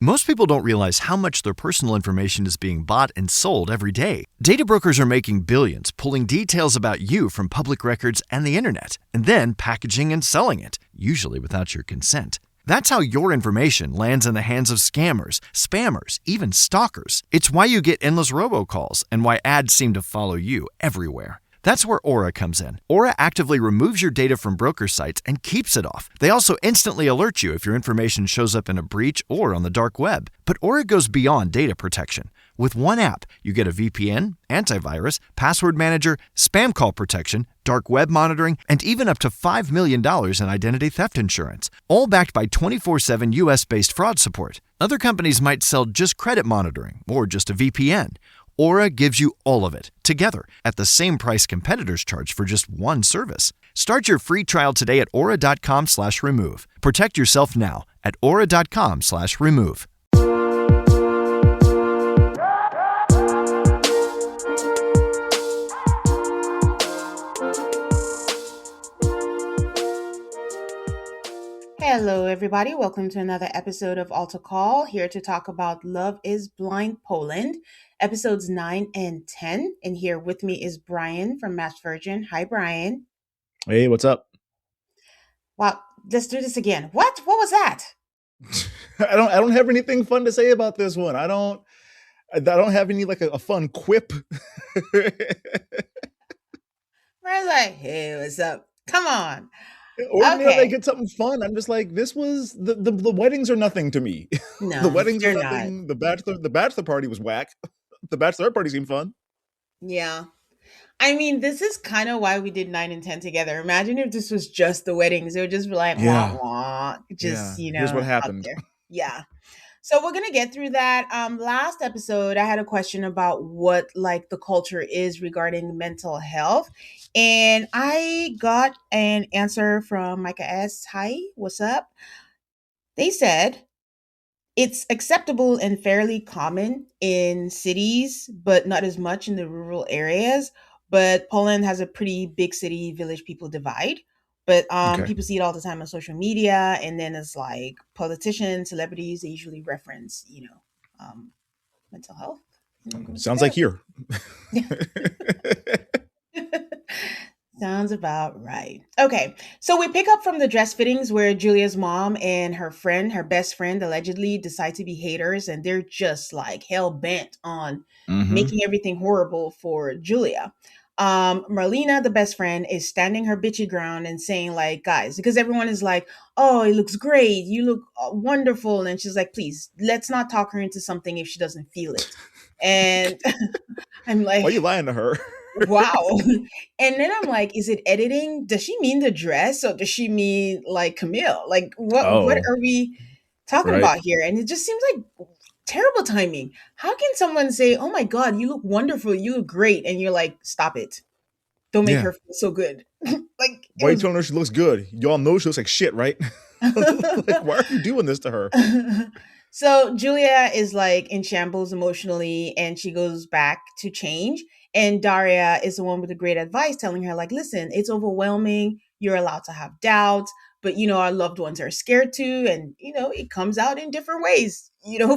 Most people don't realize how much their personal information is being bought and sold every day. Data brokers are making billions, pulling details about you from public records and the internet, and then packaging and selling it, usually without your consent. That's how your information lands in the hands of scammers, spammers, even stalkers. It's why you get endless robocalls and why ads seem to follow you everywhere. That's where Aura comes in. Aura actively removes your data from broker sites and keeps it off. They also instantly alert you if your information shows up in a breach or on the dark web. But Aura goes beyond data protection. With one app, you get a VPN, antivirus, password manager, spam call protection, dark web monitoring, and even up to $5 million in identity theft insurance. All backed by 24/7 US-based fraud support. Other companies might sell just credit monitoring or just a VPN. Aura gives you all of it, together, at the same price competitors charge for just one service. Start your free trial today at aura.com/remove. Protect yourself now at aura.com/remove. Hello, everybody. Welcome to another episode of Altar Call, here to talk about Love is Blind Poland, episodes 9 and 10. And here with me is Brian from Match Virgin. Hi, Brian. Hey, what's up? Wow, let's do this again. What? What was that? I don't have anything fun to say about this one. I don't have any like a fun quip. Brian's like, hey, what's up? Come on. Ordinarily, I get something fun. I'm just like, this was the weddings are nothing to me. No, the weddings are they're nothing. not. The bachelor party was whack. The bachelor party seemed fun. Yeah. I mean, this is kind of why we did 9 and 10 together. Imagine if this was just the weddings. It would just be like, Yeah. wah, wah, just, Here's what out happened. there. Yeah. So we're gonna get through that. Last episode, I had a question about what like the culture is regarding mental health, and I got an answer from Micah S. Hi, what's up? They said it's acceptable and fairly common in cities, but not as much in the rural areas. But Poland has a pretty big city village people divide. But Okay. people see it all the time on social media, and then it's like politicians, celebrities, they usually reference, mental health. Sounds like here. Sounds about right. Okay, so we pick up from the dress fittings where Julia's mom and her friend, her best friend, allegedly decide to be haters, and they're just like hell bent on making everything horrible for Julia. Marlena, the best friend, is standing her bitchy ground and saying, like, guys, because everyone is like, oh, it looks great, you look wonderful, and she's like, please, let's not talk her into something if she doesn't feel it. And I'm like, Why are you lying to her? wow. And then I'm like, is it editing? Does she mean the dress or does she mean like Camille? Like what are we talking Right. about here? And it just seems like terrible timing. How can someone say, oh my God, you look wonderful, you look great, and you're like, stop it. Don't make her feel so good. Like Why are you telling her she looks good? Y'all know she looks like shit, right? Like, why are you doing this to her? So Julia is like in shambles emotionally, and she goes back to change. And Daria is the one with the great advice telling her, like, listen, it's overwhelming. You're allowed to have doubts, but, our loved ones are scared too. And, it comes out in different ways,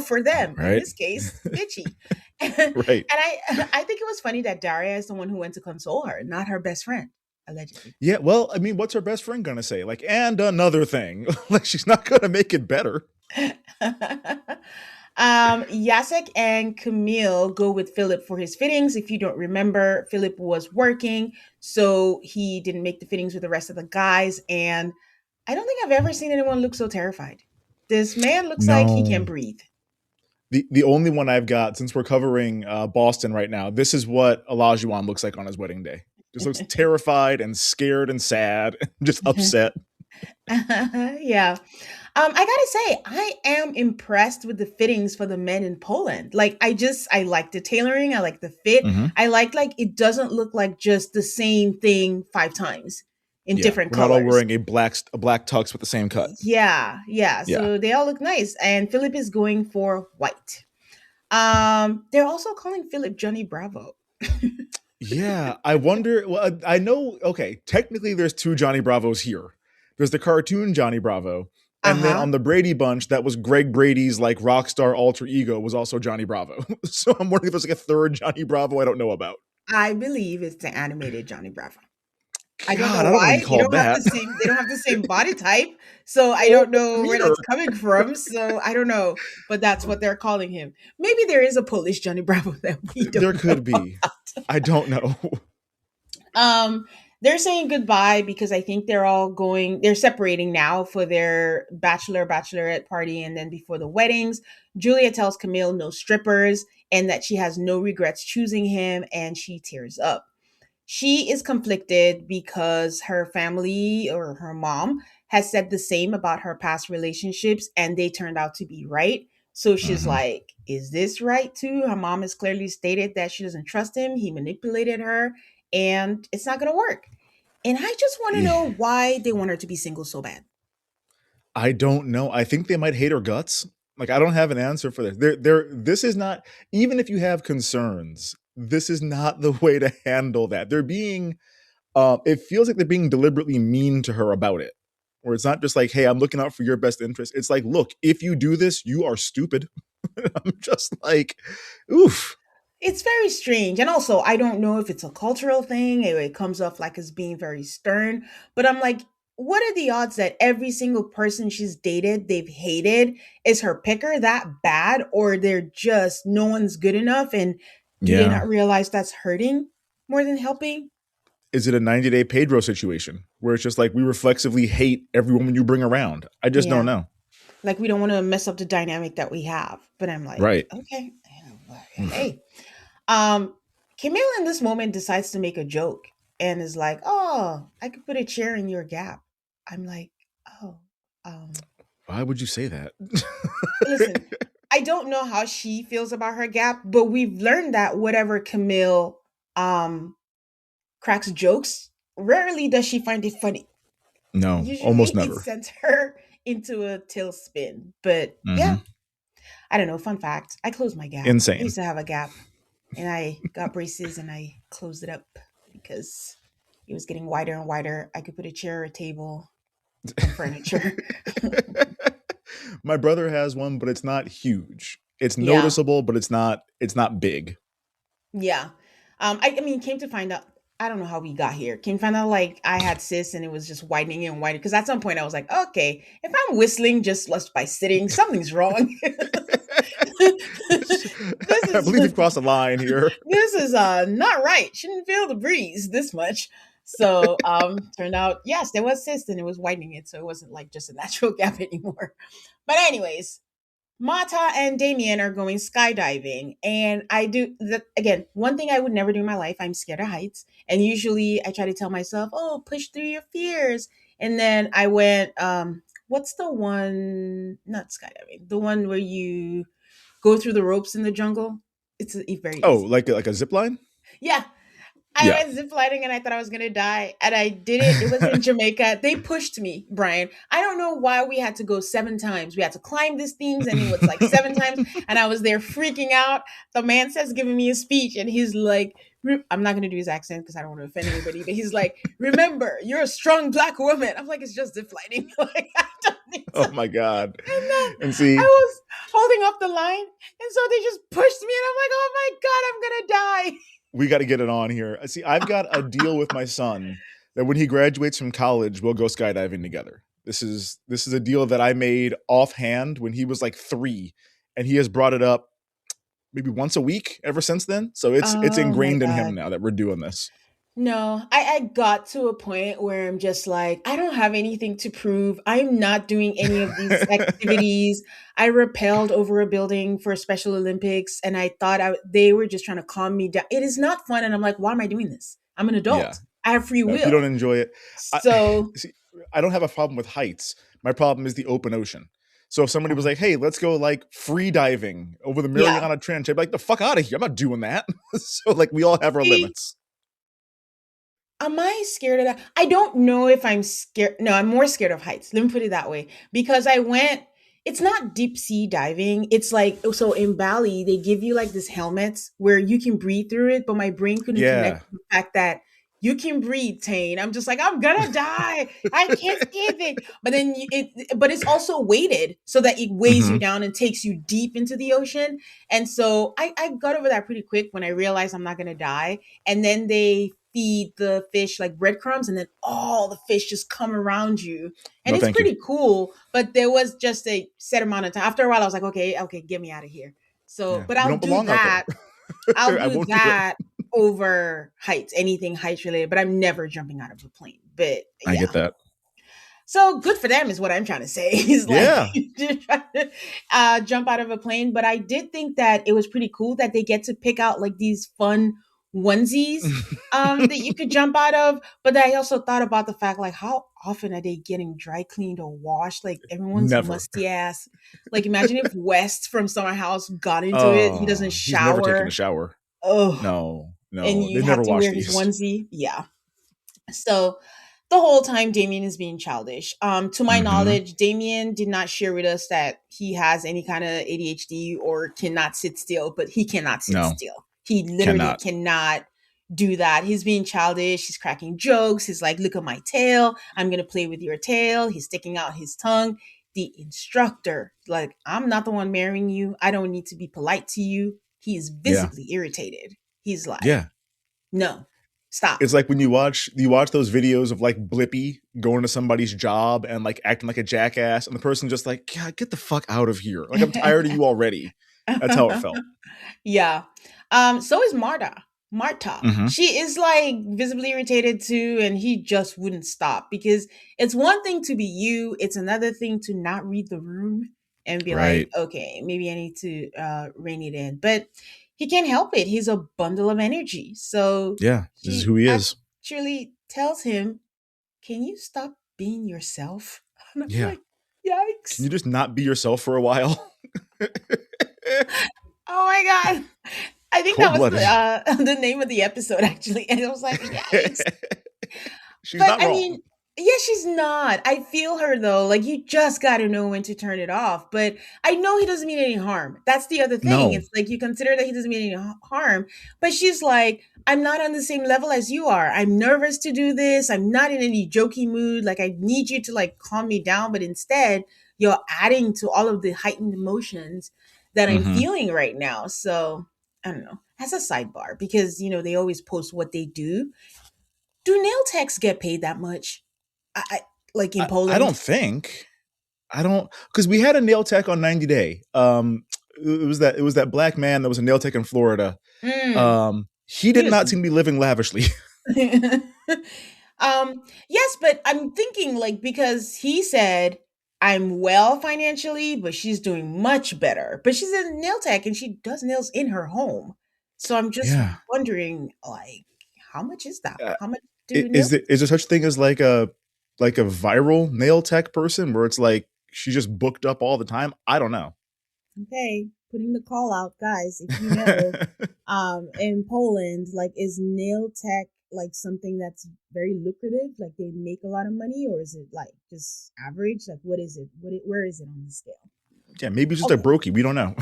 for them. Right. In this case, bitchy. Right. And I think it was funny that Daria is the one who went to console her, not her best friend, allegedly. Yeah, well, I mean, what's her best friend going to say? Like, and another thing. Like, she's not going to make it better. Jacek and Camille go with Philip for his fittings. If you don't remember, Philip was working, so he didn't make the fittings with the rest of the guys. And I don't think I've ever seen anyone look so terrified. This man looks like he can breathe. The only one I've got, since we're covering Boston right now, this is what Olajuwon looks like on his wedding day. Just looks terrified and scared and sad, just upset. Yeah. I gotta say, I am impressed with the fittings for the men in Poland. Like, I like the tailoring. I like the fit. I like it doesn't look like just the same thing 5 times in different colors. We're not all wearing a black tux with the same cut. Yeah. So they all look nice. And Philip is going for white. They're also calling Philip Johnny Bravo. Yeah, I wonder. Well, I know. Okay, technically, there's 2 Johnny Bravos here. There's the cartoon Johnny Bravo, And then Uh-huh. on the Brady Bunch, that was Greg Brady's like rock star alter ego was also Johnny Bravo. So I'm wondering if there's like a third Johnny Bravo I don't know about. I believe it's the animated Johnny Bravo. I don't know God, I don't want to why. be called that. They don't have the same body type. So I Oh, don't know where Peter. that's coming from. So I don't know. But that's what they're calling him. Maybe there is a Polish Johnny Bravo that we There don't know could be. about. I don't know. Um, they're saying goodbye because I think they're separating now for their bachelorette party and then before the weddings. Julia tells Camille no strippers and that she has no regrets choosing him, and she tears up. She is conflicted because her family or her mom has said the same about her past relationships and they turned out to be right. So she's Mhm. like, is this right too? Her mom has clearly stated that she doesn't trust him. He manipulated her and it's not going to work. And I just want to Yeah. know why they want her to be single so bad. I don't know. I think they might hate her guts. Like I don't have an answer for this. This is not, even if you have concerns, this is not the way to handle that. They're being it feels like they're being deliberately mean to her about it. Where it's not just like, hey, I'm looking out for your best interest. It's like, look, if you do this, you are stupid. I'm just like, oof. It's very strange. And also, I don't know if it's a cultural thing or it comes off like as being very stern, but I'm like, what are the odds that every single person she's dated, they've hated? Is her picker that bad or they're just no one's good enough? And do they Yeah. not realize that's hurting more than helping? Is it a 90-day Pedro situation where it's just like we reflexively hate every woman you bring around? I just don't Yeah. know. Like we don't want to mess up the dynamic that we have. But I'm like, Right. okay, Oof. hey. Camille in this moment decides to make a joke and is like, "Oh, I could put a chair in your gap." I'm like, "Oh, um, Why would you say that? listen, I don't know how she feels about her gap, but we've learned that whatever Camille um cracks jokes, rarely does she find it funny. No, Usually almost it never. sends her into a tailspin. But yeah, Hmm. I don't know. Fun fact: I closed my gap. I Insane. used to have a gap, and I got braces, and I closed it up because it was getting wider and wider. I could put a chair, a table, and furniture. My brother has one, but it's not huge. It's Yeah, noticeable, but it's not big. yeah. I mean, came to find out, I don't know how we got here. Came to find out like I had cysts, and it was just widening and widening. Because at some point I was like, okay, if I'm whistling just by sitting, something's wrong. this I is believe we've crossed a line here. this is not right. Shouldn't feel the breeze this much. So turned out yes, there was cyst and it was widening it, so it wasn't like just a natural gap anymore. But anyways, Mata and Damien are going skydiving, and I do that again. One thing I would never do in my life. I'm scared of heights, and usually I try to tell myself, "Oh, push through your fears." And then I went, what's the one? Not skydiving. The one where you go through the ropes in the jungle. It's very Oh, easy. like a zip line? Yeah, I Yeah. went ziplining and I thought I was gonna die. And I did it. It was in Jamaica. They pushed me, Brian. I don't know why we had to go 7 times. We had to climb these things, and it was like 7 times. And I was there freaking out. The man says giving me a speech, and he's like, I'm not gonna do his accent because I don't want to offend anybody, but he's like, remember, you're a strong black woman. I'm like, it's just ziplining. Like I don't need to. Oh my god. And then And I see, was holding up the line, and so they just pushed me, and I'm like, oh my God, I'm gonna die. we got to get it on here. See, I've got a deal with my son that when he graduates from college, we'll go skydiving together. This is a deal that I made offhand when he was like 3, and he has brought it up maybe once a week ever since then. So it's Oh my ingrained in him God. now that we're doing this. No, I got to a point where I'm just like, I don't have anything to prove. I'm not doing any of these activities. I rappelled over a building for Special Olympics and I thought they were just trying to calm me down. It is not fun. And I'm like, why am I doing this? I'm an Yeah. adult. I have free No, if you don't will. enjoy it, I So, see. I don't have a problem with heights. My problem is the open ocean. So if somebody was uh, like, "Hey, let's go like free diving over the yeah. Mariana Trench," I'd be like, "The fuck out of here! I'm not doing that." So like, we all have our See, limits. am I scared of that? I don't know if I'm scared. No, I'm more scared of heights. Let me put it that way. Because it's not deep sea diving. It's like, so in Bali, they give you like this helmet where you can breathe through it, but my brain couldn't connect Yeah, to the fact that you can breathe, Tane. I'm just like, I'm gonna die. I can't stand it. But then but it's also weighted so that it weighs you down and takes you deep into the ocean. And so I got over that pretty quick when I realized I'm not gonna die. And then they feed the fish like breadcrumbs, and then all the fish just come around you. And No, it's thank you. pretty cool. But there was just a set amount of time. After a while, I was like, okay, get me out of here. So, Yeah, but you I'll don't do belong out that. there. I'll I do won't do it. that over heights, anything heights related, but I'm never jumping out of a plane. But I yeah. get that. So good for them is what I'm trying to say. He's Yeah. like jump out of a plane. But I did think that it was pretty cool that they get to pick out like these fun onesies that you could jump out of. But I also thought about the fact like how often are they getting dry cleaned or washed? Like everyone's Never. musty ass. Like imagine if West from Summer House got into it. He doesn't He's never taken a shower. shower. Oh, No, and they you have never to wash wear his these. onesie. Yeah. So the whole time Damien is being childish. To my knowledge, Damien did not share with us that he has any kind of ADHD or cannot sit still, but he cannot sit No, still. He literally cannot do that. He's being childish. He's cracking jokes. He's like, look at my tail. I'm going to play with your tail. He's sticking out his tongue. The instructor, like, I'm not the one marrying you. I don't need to be polite to you. He is visibly irritated. He's like, no, stop. It's like when you watch those videos of like Blippi going to somebody's job and like acting like a jackass, and the person just like, God, get the fuck out of here. Like, I'm tired of you already. That's how it felt. Yeah. So is Marta. She is like visibly irritated too, and he just wouldn't stop because it's one thing to be you, it's another thing to not read the room and be like, okay, maybe I need to rein it in. But he can't help it. He's a bundle of energy. So yeah, this is who he is. Actually tells him, can you stop being yourself? And I'm like, yikes. Can you just not be yourself for a while? Oh my God. I think that was the name of the episode, actually. And I was like, yikes. She's not wrong. I mean, yeah, she's not. I feel her, though. Like, you just got to know when to turn it off. But I know he doesn't mean any harm. That's the other thing. No. It's like you consider that he doesn't mean any harm. But she's like, I'm not on the same level as you are. I'm nervous to do this. I'm not in any jokey mood. Like, I need you to, like, calm me down. But instead, you're adding to all of the heightened emotions that I'm feeling right now. So I don't know. As a sidebar, because, you know, they always post what they do. Do nail techs get paid that much? Like in Poland? I don't think. Because we had a nail tech on 90 Day. It was that black man that was a nail tech in Florida. He did not seem to be living lavishly. Yes, but I'm thinking like, because he said, I'm well financially, but she's doing much better. But she's a nail tech and she does nails in her home. So I'm just wondering, like, how much is that? How much is there such thing as like a viral nail tech person where it's like she's just booked up all the time? I don't know. Okay, putting the call out, guys. If you know, in Poland, like, is nail tech like something that's very lucrative? Like they make a lot of money, or is it like just average? Like what is it? Where is it on the scale? Yeah, maybe it's just a brokey. We don't know.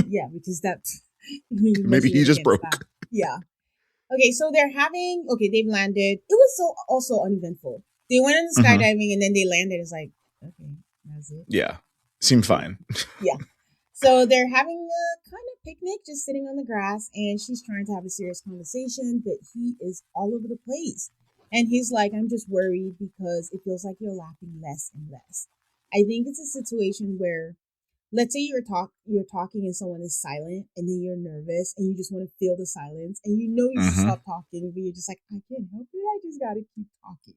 Yeah, because that's maybe he's just broke. That. Yeah. Okay, so they've landed. It was also uneventful. They went into skydiving and then they landed. It's like, okay, that's it. Yeah, seemed fine. Yeah. So they're having a kind of picnic, just sitting on the grass, and she's trying to have a serious conversation, but he is all over the place. And he's like, I'm just worried because it feels like you're laughing less and less. I think it's a situation where, let's say you're talking and someone is silent, and then you're nervous and you just want to feel the silence, and you know you should stop talking, but you're just like, I can't help it. I just got to keep talking.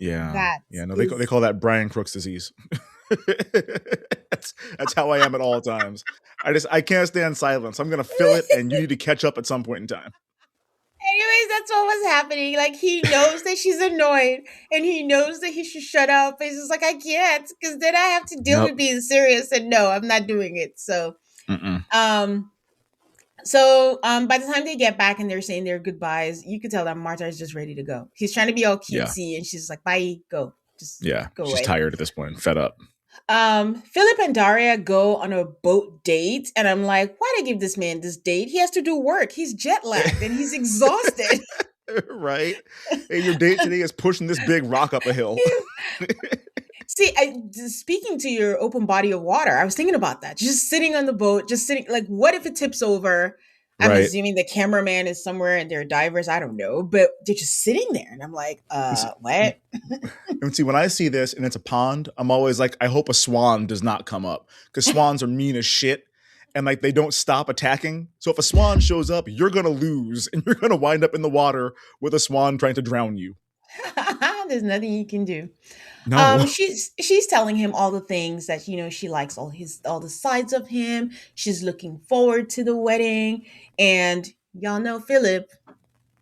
Yeah. They call that Brian Crook's disease. That's how I am at all times. I can't stand silence. I'm gonna fill it, and you need to catch up at some point in time. Anyways, that's what was happening. Like, he knows that she's annoyed, and he knows that he should shut up. But he's just like, I can't, because then I have to deal with being serious. And no, I'm not doing it. So, by the time they get back and they're saying their goodbyes, you could tell that Marta is just ready to go. He's trying to be all cutesy, and she's like, bye, go. Just go she's away. tired at this point, fed up. Philip and Daria go on a boat date, and I'm like, why did I give this man this date? He has to do work. He's jet lagged and he's exhausted. Right? Hey, your date today is pushing this big rock up a hill. See, speaking to your open body of water, I was thinking about that. Just sitting on the boat, just sitting. Like, what if it tips over? I'm Right. assuming the cameraman is somewhere and they're divers. I don't know, but they're just sitting there, and I'm like, what? And see, when I see this and it's a pond, I'm always like, I hope a swan does not come up because swans are mean as shit and like they don't stop attacking. So if a swan shows up, you're gonna lose and you're gonna wind up in the water with a swan trying to drown you. There's nothing you can do. No. She's telling him all the things that she likes, all the sides of him. She's looking forward to the wedding, and y'all know Philip,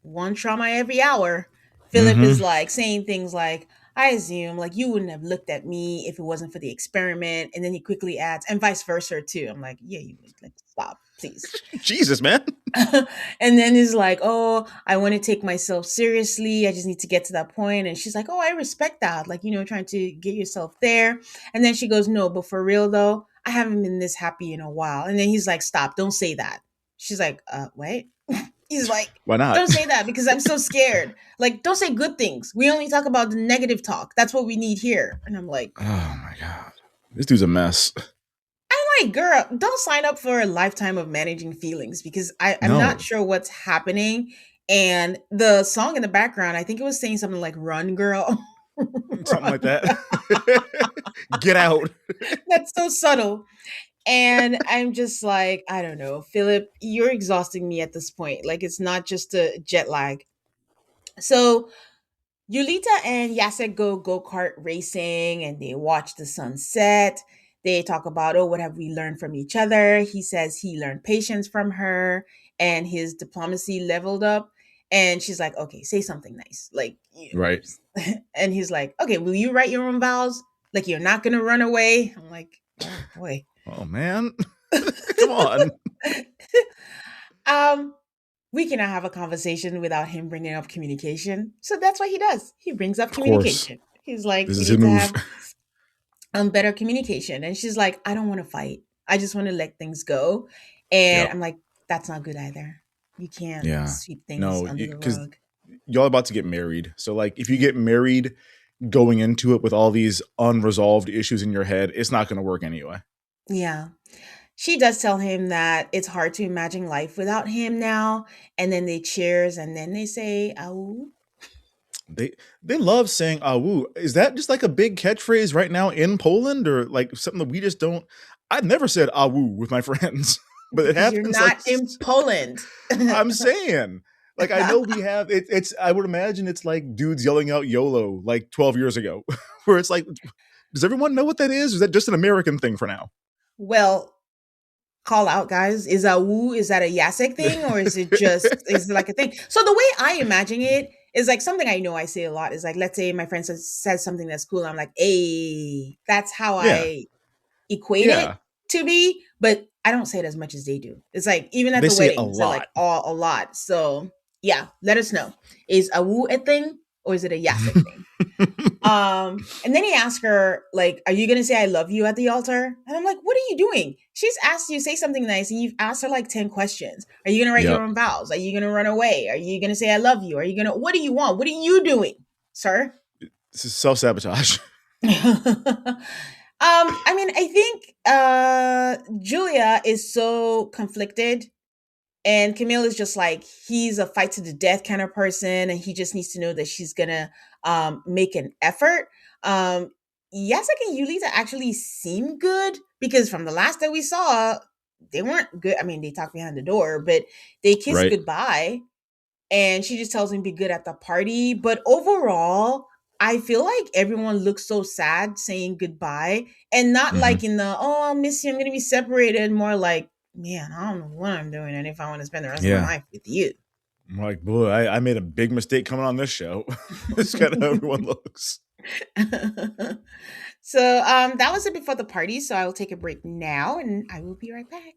one trauma every hour. Philip is Mm-hmm. like saying things like, I assume like you wouldn't have looked at me if it wasn't for the experiment. And then he quickly adds, and vice versa too. I'm like, yeah, you would. Like, stop, please. Jesus, man. And then he's like, oh, I want to take myself seriously. I just need to get to that point. And she's like, oh, I respect that. Like, trying to get yourself there. And then she goes, no, but for real though, I haven't been this happy in a while. And then he's like, stop, don't say that. She's like, wait. He's like, Why not? don't say that because I'm so scared. Like, don't say good things. We only talk about the negative talk. That's what we need here. And I'm like, Oh my God. This dude's a mess. I'm like, girl, don't sign up for a lifetime of managing feelings because I'm not No. sure what's happening. And the song in the background, I think it was saying something like "Run, girl." Something like Run. that. Get out. That's so subtle. And I'm just like, I don't know, Philip, you're exhausting me at this point. Like, it's not just a jet lag. So Yulita and Jacek go-kart racing and they watch the sunset. They talk about, oh, what have we learned from each other? He says he learned patience from her and his diplomacy leveled up. And she's like, okay, say something nice. Like, Right. and he's like, okay, will you write your own vows? Like, you're not going to run away. I'm like, oh boy. Oh man. Come on. um, we cannot have a conversation without him bringing up communication. So that's what he does. He brings up Of course. communication. He's like, This we is his need to move. have better communication. And she's like, I don't want to fight. I just want to let things go. And Yep. I'm like, that's not good either. You can't Yeah. sweep things No, under the because rug. y'all about to get married. So like if you get married going into it with all these unresolved issues in your head, it's not gonna work anyway. Yeah. She does tell him that it's hard to imagine life without him now. And then they cheers and then they say, oh. They love saying "awu." Is that just like a big catchphrase right now in Poland, or like something that we just don't? I've never said "awu" with my friends, but it Because you're happens. Like not in Poland. I'm saying, like I know we have it. It's I would imagine it's like dudes yelling out "YOLO" like 12 years ago, where it's like, does everyone know what that is? Or is that just an American thing for now? Well, call out, guys. Is a woo? Is that a Yasek thing, or is it like a thing? So the way I imagine it is like something I know I say a lot is like, let's say my friend says something that's cool. I'm like, hey, that's how Yeah, I equate it yeah. to be, but I don't say it as much as they do. It's like even at They the say it a weddings, they're like lot. all a lot. So yeah, let us know. Is a woo a thing or is it a Yasek thing? And then he asked her, like, are you gonna say I love you at the altar? And I'm like, what are you doing? She's asked you say something nice, and you've asked her like 10 questions. Are you gonna write your Yep. own vows? Are you gonna run away? Are you gonna say I love you? Are you gonna what do you want? What are you doing, sir? This is self sabotage. I mean, I think Julia is so conflicted and Camille is just like he's a fight to the death kind of person, and he just needs to know that she's gonna make an effort. Um, Yasek and Yulita actually seem good because from the last that we saw, they weren't good. I mean, they talked behind the door, but they kissed Right. goodbye, and she just tells him be good at the party. But overall, I feel like everyone looks so sad saying goodbye, and not Hmm. like in the oh I'll miss you, I'm gonna be separated. More like man, I don't know what I'm doing, and if I want to spend the rest of my Yeah. life with you. I'm like, boy, I made a big mistake coming on this show. It's kind of how everyone looks. So that was it before the party. So I will take a break now, and I will be right back.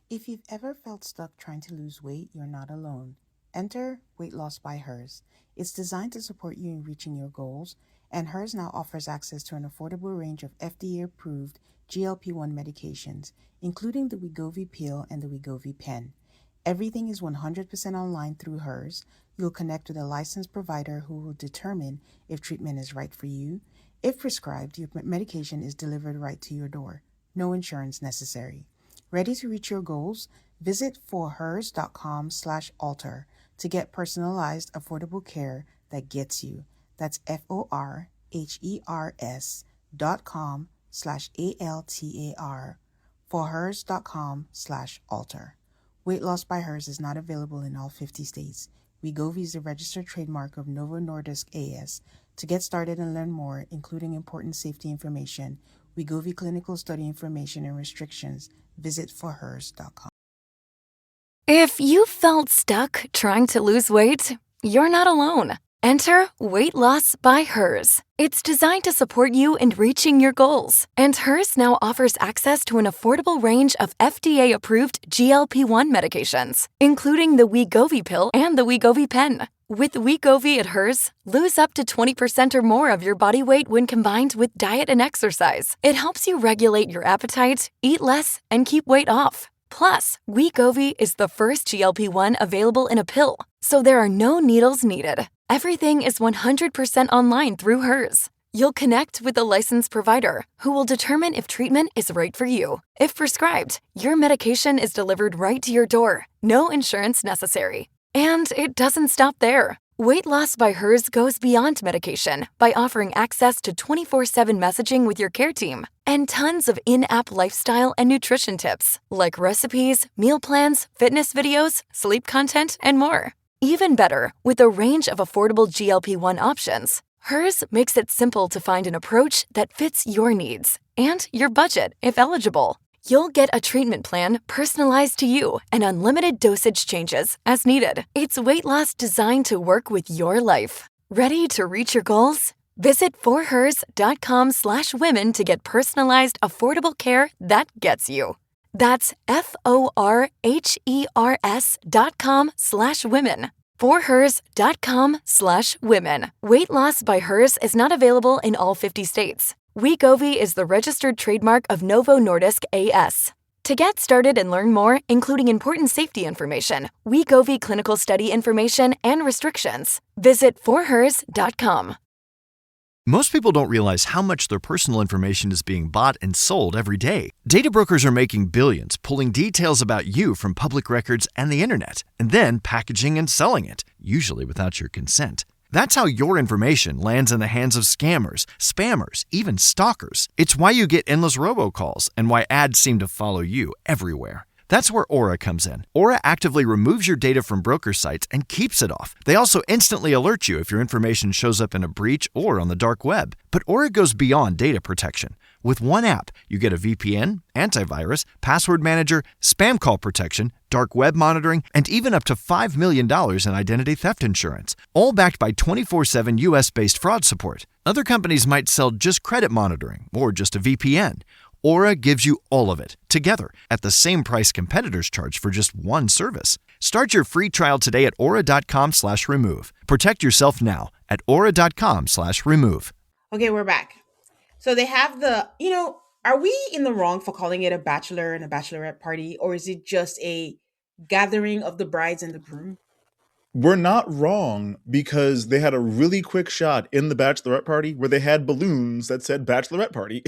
If you've ever felt stuck trying to lose weight, you're not alone. Enter Weight Loss by Hers. It's designed to support you in reaching your goals, And hers now offers access to an affordable range of FDA-approved GLP-1 medications, including the Wegovy pill and the Wegovy pen. Everything is 100% online through hers. You'll connect with a licensed provider who will determine if treatment is right for you. If prescribed, your medication is delivered right to your door. No insurance necessary. Ready to reach your goals? Visit forhers.com/alter to get personalized, affordable care that gets you. That's forhers.com/ALTAR. Forhers.com/alter. Weight loss by Hers is not available in all 50 states. Wegovy is the registered trademark of Novo Nordisk AS. To get started and learn more, including important safety information, Wegovy clinical study information and restrictions, visit forhers.com. If you felt stuck trying to lose weight, you're not alone. Enter Weight Loss by Hers. It's designed to support you in reaching your goals. And Hers now offers access to an affordable range of FDA-approved GLP-1 medications, including the Wegovy pill and the Wegovy pen. With Wegovy at Hers, lose up to 20% or more of your body weight when combined with diet and exercise. It helps you regulate your appetite, eat less, and keep weight off. Plus, Wegovy is the first GLP-1 available in a pill, so there are no needles needed. Everything is 100% online through Hers. You'll connect with a licensed provider who will determine if treatment is right for you. If prescribed, your medication is delivered right to your door. No insurance necessary. And it doesn't stop there. Weight Loss by Hers goes beyond medication by offering access to 24/7 messaging with your care team and tons of in-app lifestyle and nutrition tips like recipes, meal plans, fitness videos, sleep content, and more. Even better, with a range of affordable GLP-1 options, Hers makes it simple to find an approach that fits your needs and your budget if eligible. You'll get a treatment plan personalized to you and unlimited dosage changes as needed. It's weight loss designed to work with your life. Ready to reach your goals? Visit forhers.com/women to get personalized, affordable care that gets you. That's forhers.com/women. forhers.com/women. Weight Loss by Hers is not available in all 50 states. Wegovy is the registered trademark of Novo Nordisk AS. To get started and learn more, including important safety information, Wegovy clinical study information, and restrictions, visit forhers.com. Most people don't realize how much their personal information is being bought and sold every day. Data brokers are making billions, pulling details about you from public records and the internet, and then packaging and selling it, usually without your consent. That's how your information lands in the hands of scammers, spammers, even stalkers. It's why you get endless robocalls and why ads seem to follow you everywhere. That's where Aura comes in. Aura actively removes your data from broker sites and keeps it off. They also instantly alert you if your information shows up in a breach or on the dark web. But Aura goes beyond data protection. With one app, you get a VPN, antivirus, password manager, spam call protection, dark web monitoring, and even up to $5 million in identity theft insurance, all backed by 24/7 US-based fraud support. Other companies might sell just credit monitoring or just a VPN. Aura gives you all of it, together, at the same price competitors charge for just one service. Start your free trial today at aura.com/remove. Protect yourself now at aura.com/remove. Okay, we're back. So they have are we in the wrong for calling it a bachelor and a bachelorette party, or is it just a gathering of the brides and the groom? We're not wrong because they had a really quick shot in the bachelorette party where they had balloons that said bachelorette party.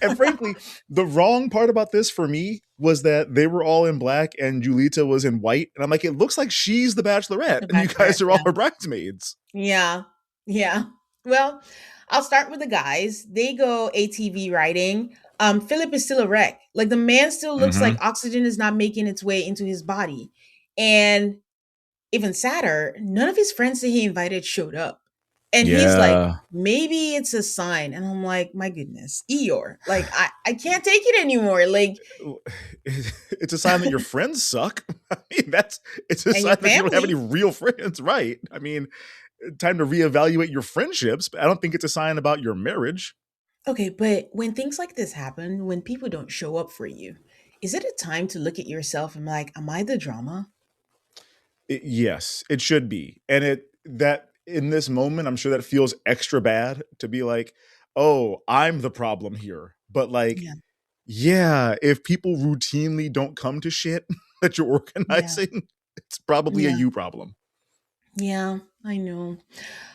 And frankly, the wrong part about this for me was that they were all in black and Julita was in white. And I'm like, it looks like she's the bachelorette and you guys are all her bridesmaids. Yeah. Well, I'll start with the guys. They go ATV riding. Philip is still a wreck. Like, the man still looks like oxygen is not making its way into his body. And even sadder, none of his friends that he invited showed up. And he's like, maybe it's a sign. And I'm like, my goodness, Eeyore. Like, I can't take it anymore. Like, it's a sign that your friends suck. I mean, it's a sign that you don't have any real friends, right? I mean, time to reevaluate your friendships, but I don't think it's a sign about your marriage. Okay, but when things like this happen, when people don't show up for you, is it a time to look at yourself and be like, am I the drama? Yes, it should be. And in this moment, I'm sure that feels extra bad to be like, oh, I'm the problem here. But like, Yeah. yeah, if people routinely don't come to shit that you're Yeah. organizing, it's probably a Yeah. you problem. Yeah, I know.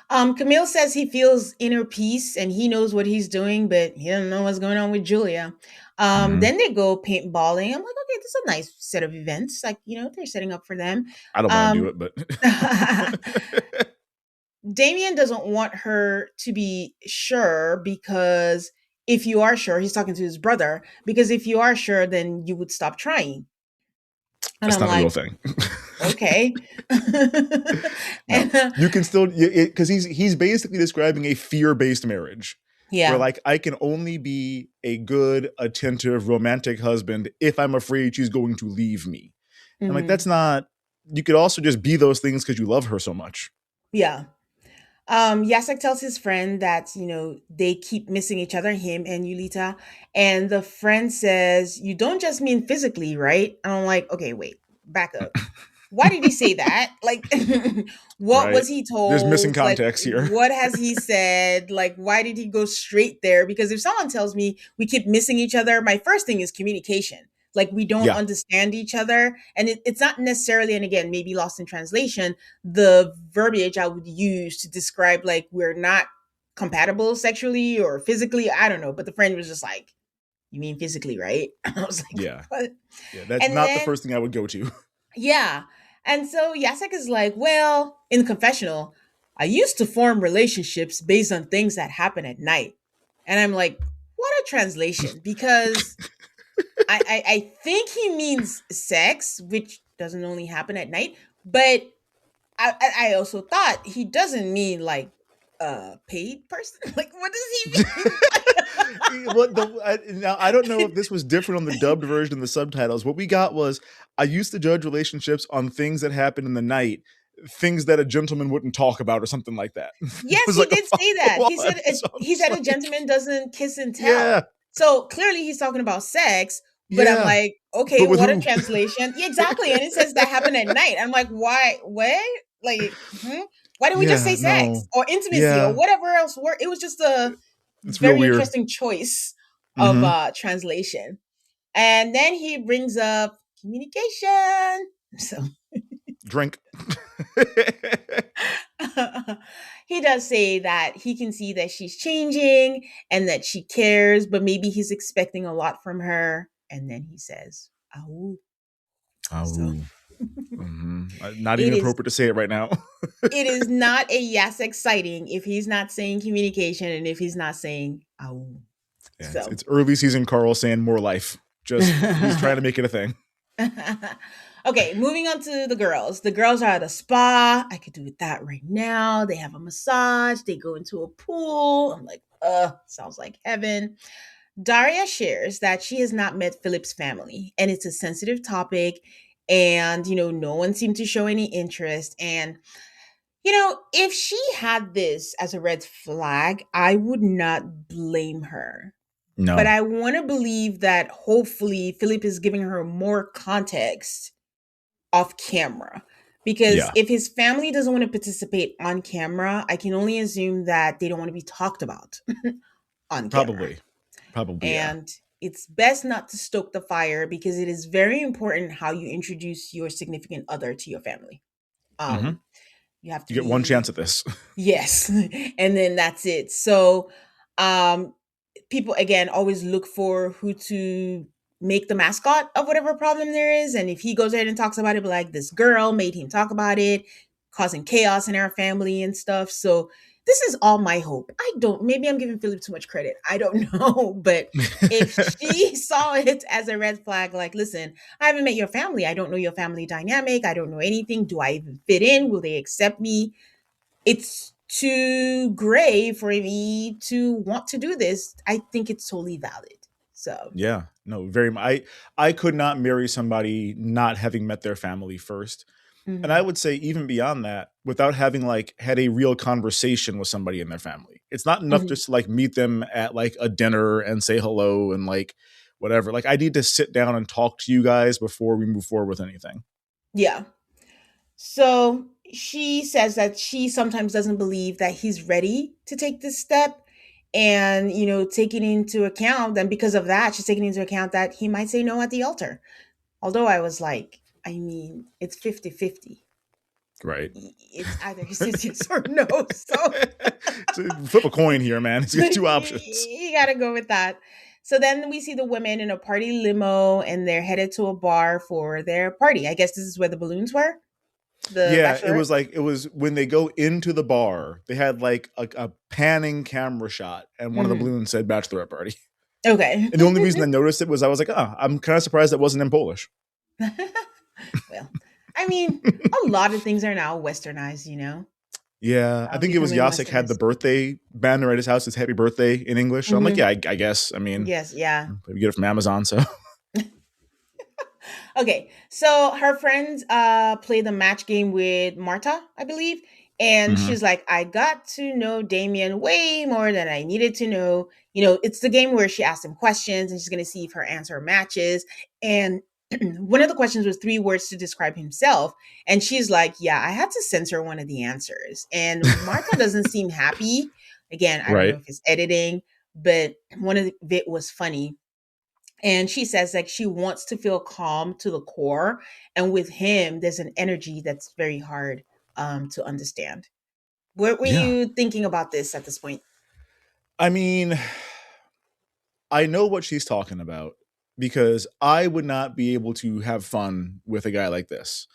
Camille says he feels inner peace and he knows what he's doing, but he doesn't know what's going on with Julia. Mhm. Then they go paintballing. I'm like, okay, this is a nice set of events. Like, they're setting up for them. I don't want to do Um, it, but Damien doesn't want her to be sure because if you are sure, he's talking to his brother, because if you are sure, then you would stop trying. And that's I'm not a real like, thing. okay. No, and you can still because he's basically describing a fear-based marriage where yeah. like I can only be a good, attentive, romantic husband if I'm afraid she's going to leave me. And like Mhm. that's not. You could also just be those things because you love her so much. Yeah. Jacek tells his friend that, they keep missing each other, him and Yulita. And the friend says, you don't just mean physically, right? And I'm like, okay, wait, back up. Why did he say that? Like, what Right? was he There's missing told? Like, context here. what has he said? Like, why did he go straight there? Because if someone tells me we keep missing each other, my first thing is communication. Like, we don't Yeah, understand each other. And it's not necessarily, and again, maybe lost in translation, the verbiage I would use to describe, like, we're not compatible sexually or physically. I don't know. But the friend was just like, you mean physically, right? I was like, yeah, what? yeah. That's And not the then first thing I would go to. yeah. And so Jacek is like, well, in the confessional, I used to form relationships based on things that happen at night. And I'm like, what a translation. Because I think he means sex, which doesn't only happen at night. But I also thought he doesn't mean like a paid person. Like, what does he mean? Now I don't know if this was different on the dubbed version and the subtitles. What we got was I used to judge relationships on things that happen in the night, things that a gentleman wouldn't talk about, or something like that. It Yes, was he like a did say that. follow on. So I'm He just said a like, gentleman doesn't kiss and yeah, tell. So clearly he's talking about sex, but I'm yeah, like, okay, but with what a who? translation. Yeah, exactly. And it says that happened at night. I'm like, why? What? Like, why didn't we just Yeah, say sex no, or intimacy or yeah, whatever else word? It was just a it's real very weird. interesting choice of Hmm. translation. And then he brings up communication. So Drink. he does say that he can see that she's changing and that she cares, but maybe he's expecting a lot from her. And then he says, "Ow." So Oh, not it even is appropriate to say it right now. it is not a yes exciting if he's not saying communication and if he's not saying "Ow." Yeah, So it's early season Carl saying more life. Just he's trying to make it a thing. okay, moving on to the girls. The girls are at a spa. I could do with that right now. They have a massage. They go into a pool. I'm like, sounds like heaven. Daria shares that she has not met Philip's family and it's a sensitive topic. And, no one seemed to show any interest. And, if she had this as a red flag, I would not blame her. But No. I want to believe that hopefully Philip is giving her more context off camera. Because Yeah. if his family doesn't want to participate on camera, I can only assume that they don't want to be talked about on camera. Probably. Probably. Yeah. And it's best not to stoke the fire because it is very important how you introduce your significant other to your family. Hmm. Um, you have to You get one chance be at this. yes, and then that's it. So, um, people again always look for who to make the mascot of whatever problem there is. And if he goes ahead and talks about it, be like this girl made him talk about it, causing chaos in our family and stuff. So this is all my hope. I don't, maybe I'm giving Philip too much credit. I don't know. But if she saw it as a red flag, like, listen, I haven't met your family. I don't know your family dynamic. I don't know anything. Do I even fit in? Will they accept me? It's too gray for me to want to do this. I think it's totally valid. So, Yeah. No, very much. I could not marry somebody not having met their family first. And I mhm. would say even beyond that, without having like had a real conversation with somebody in their family. It's not enough Mhm. just to like meet them at like a dinner and say hello and like whatever. Like I need to sit down and talk to you guys before we move forward with anything. Yeah. So she says that she sometimes doesn't believe that he's ready to take this step. And, taking into account, and because of that, she's taking into account that he might say no at the altar. Although I was like, I mean, it's 50-50. Right. It's either he says yes or no. So flip a coin here, man. It's got two options. You got to go with that. So then we see the women in a party limo, and they're headed to a bar for their party. I guess this is where the balloons were. It was when they go into the bar, they had like a panning camera shot, and one of the balloons said bachelorette party. Okay. And the only reason I noticed it was I was like, I'm kind of surprised it wasn't in Polish. Well, I mean, a lot of things are now westernized, Yeah, I think it was Jacek had the birthday banner at his house. It's happy birthday in English. So I'm like, yeah, I guess. I mean, yes, yeah. We get it from Amazon, so. Okay, so her friends play the match game with Marta, I believe. And she's like, I got to know Damien way more than I needed to know. It's the game where she asks him questions and she's going to see if her answer matches. And one of the questions was 3 words to describe himself. And she's like, yeah, I had to censor one of the answers. And Marta doesn't seem happy. Again, I don't know if it's editing, but one of it was funny. And she says like she wants to feel calm to the core. And with him, there's an energy that's very hard to understand. What were you thinking about this at this point? I mean, I know what she's talking about because I would not be able to have fun with a guy like this.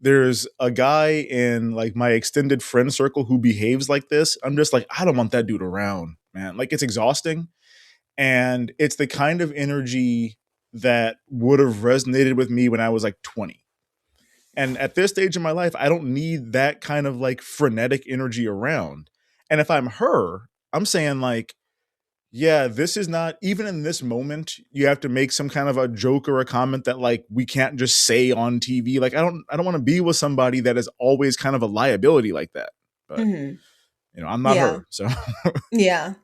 There's a guy in like my extended friend circle who behaves like this. I'm just like, I don't want that dude around, man. Like it's exhausting. And it's the kind of energy that would have resonated with me when I was like 20. And at this stage in my life, I don't need that kind of like frenetic energy around. And if I'm her, I'm saying like, yeah, this is not, even in this moment, you have to make some kind of a joke or a comment that like we can't just say on TV. Like I don't want to be with somebody that is always kind of a liability like that. But I'm not her. So yeah.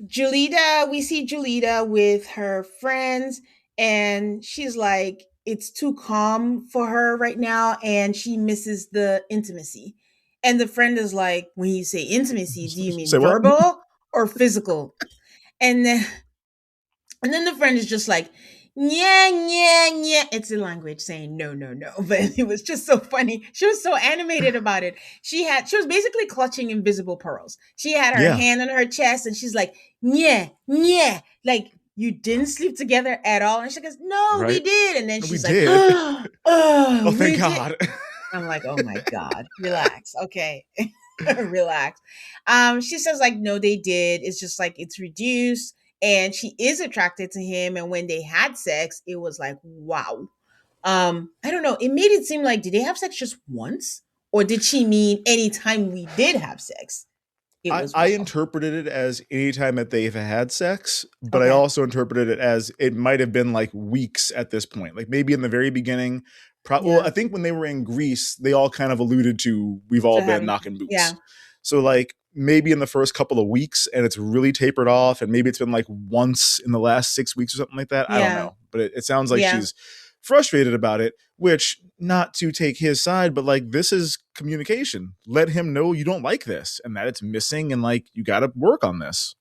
Julita, we see Julita with her friends, and she's like, it's too calm for her right now, and she misses the intimacy. And the friend is like, when you say intimacy, do you mean verbal or physical? And then the friend is just like, yeah, yeah, yeah. It's a language saying no, no, no. But it was just so funny. She was so animated about it. She was basically clutching invisible pearls. She had her hand on her chest and she's like, yeah, yeah. Like, you didn't sleep together at all. And she goes, no, we did. And then she's like, oh, thank God. I'm like, oh my God, relax. Okay. Relax. She says like, no, they did. It's just like, it's reduced. And she is attracted to him. And when they had sex, it was like, wow. I don't know. It made it seem like, did they have sex just once? Or did she mean anytime we did have sex? I interpreted it as anytime that they've had sex, but I also interpreted it as it might have been like weeks at this point. Like maybe in the very beginning. Well, I think when they were in Greece, they all kind of alluded to, we've all been knocking boots. Yeah. So like, maybe in the first couple of weeks and it's really tapered off and maybe it's been like once in the last 6 weeks or something like that. I don't know. But it sounds like she's frustrated about it, which not to take his side, but like this is communication. Let him know you don't like this and that it's missing and like you got to work on this.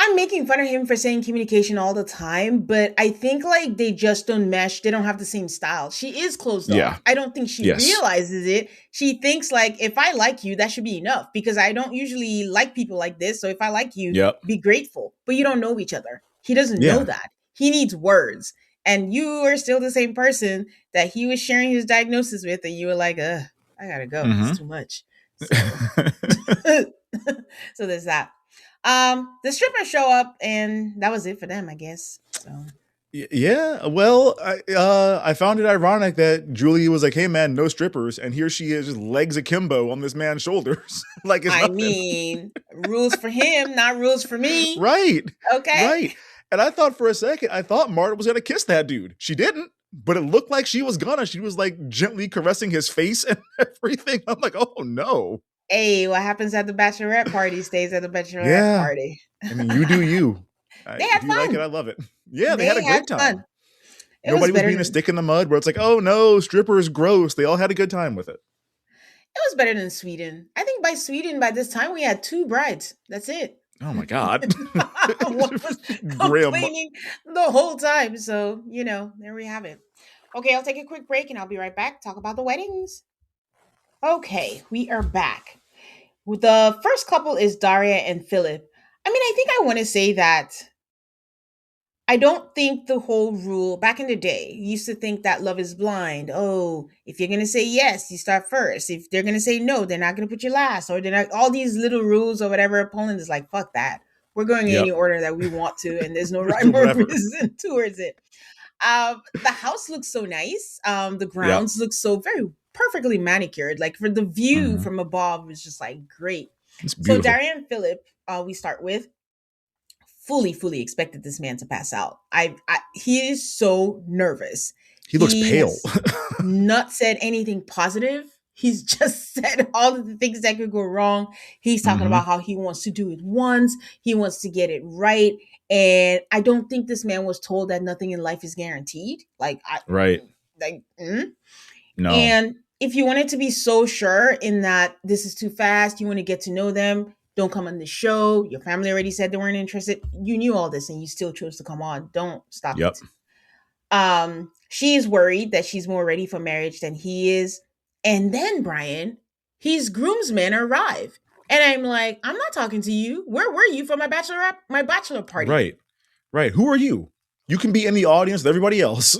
I'm making fun of him for saying communication all the time, but I think like they just don't mesh. They don't have the same style. She is closed off. I don't think she realizes it. She thinks like, if I like you, that should be enough because I don't usually like people like this. So if I like you, be grateful. But you don't know each other. He doesn't know that. He needs words. And you are still the same person that he was sharing his diagnosis with. And you were like, I gotta go. It's too much. So, so there's that. The strippers show up and that was it for them, I guess. So yeah, well, I found it ironic that Julie was like, hey man, no strippers, and here she is just legs akimbo on this man's shoulders. Like it's nothing. Mean, rules for him, not rules for me. Right. Okay. Right. And I thought for a second, Marta was gonna kiss that dude. She didn't, but it looked like she was gonna. She was like gently caressing his face and everything. I'm like, oh no. Hey, what happens at the bachelorette party stays at the bachelorette party. I mean, you do you. They had fun. Like it, I love it. Yeah, they had a great time. Fun. It was Nobody was better being a than stick in the mud where it's like, oh no, strippers gross. They all had a good time with it. Sweden. I think by Sweden, by this time, we had 2 brides. That's it. Oh my God. One was Grim. complaining the whole time. So, there we have it. Okay, I'll take a quick break and I'll be right back. Talk about the weddings. Okay, we are back. The first couple is Daria and Philip. I mean, I think I want to say that I don't think the whole rule back in the day you used to think that love is blind. Oh, if you're gonna say yes, you start first. If they're gonna say no, they're not gonna put you last, or they're not all these little rules or whatever. Poland is like, fuck that. We're going in Yep. any order that we want to, and there's no rhyme or Whatever. reason towards it. The house looks so nice. The Yep. grounds look so very perfectly manicured. Like for the view Mhm. from above was just like great. It's So beautiful. Daria and Philip, we start with fully expected this man to pass out. He is so nervous. He looks pale. has not said anything positive. He's just said all of the things that could go wrong. He's talking Mhm. about how he wants to do it once. He wants to get it right. And I don't think this man was told that nothing in life is guaranteed. Right. No. And if you wanted to be so sure in that this is too fast, you want to get to know them, don't come on the show. Your family already said they weren't interested. You knew all this and you still chose to come on. Don't stop Yep. it. She is worried that she's more ready for marriage than he is. And then, Brian, his groomsmen arrive. And I'm like, I'm not talking to you. Where were you for my bachelor party? Right. Who are you? You can be in the audience with everybody else.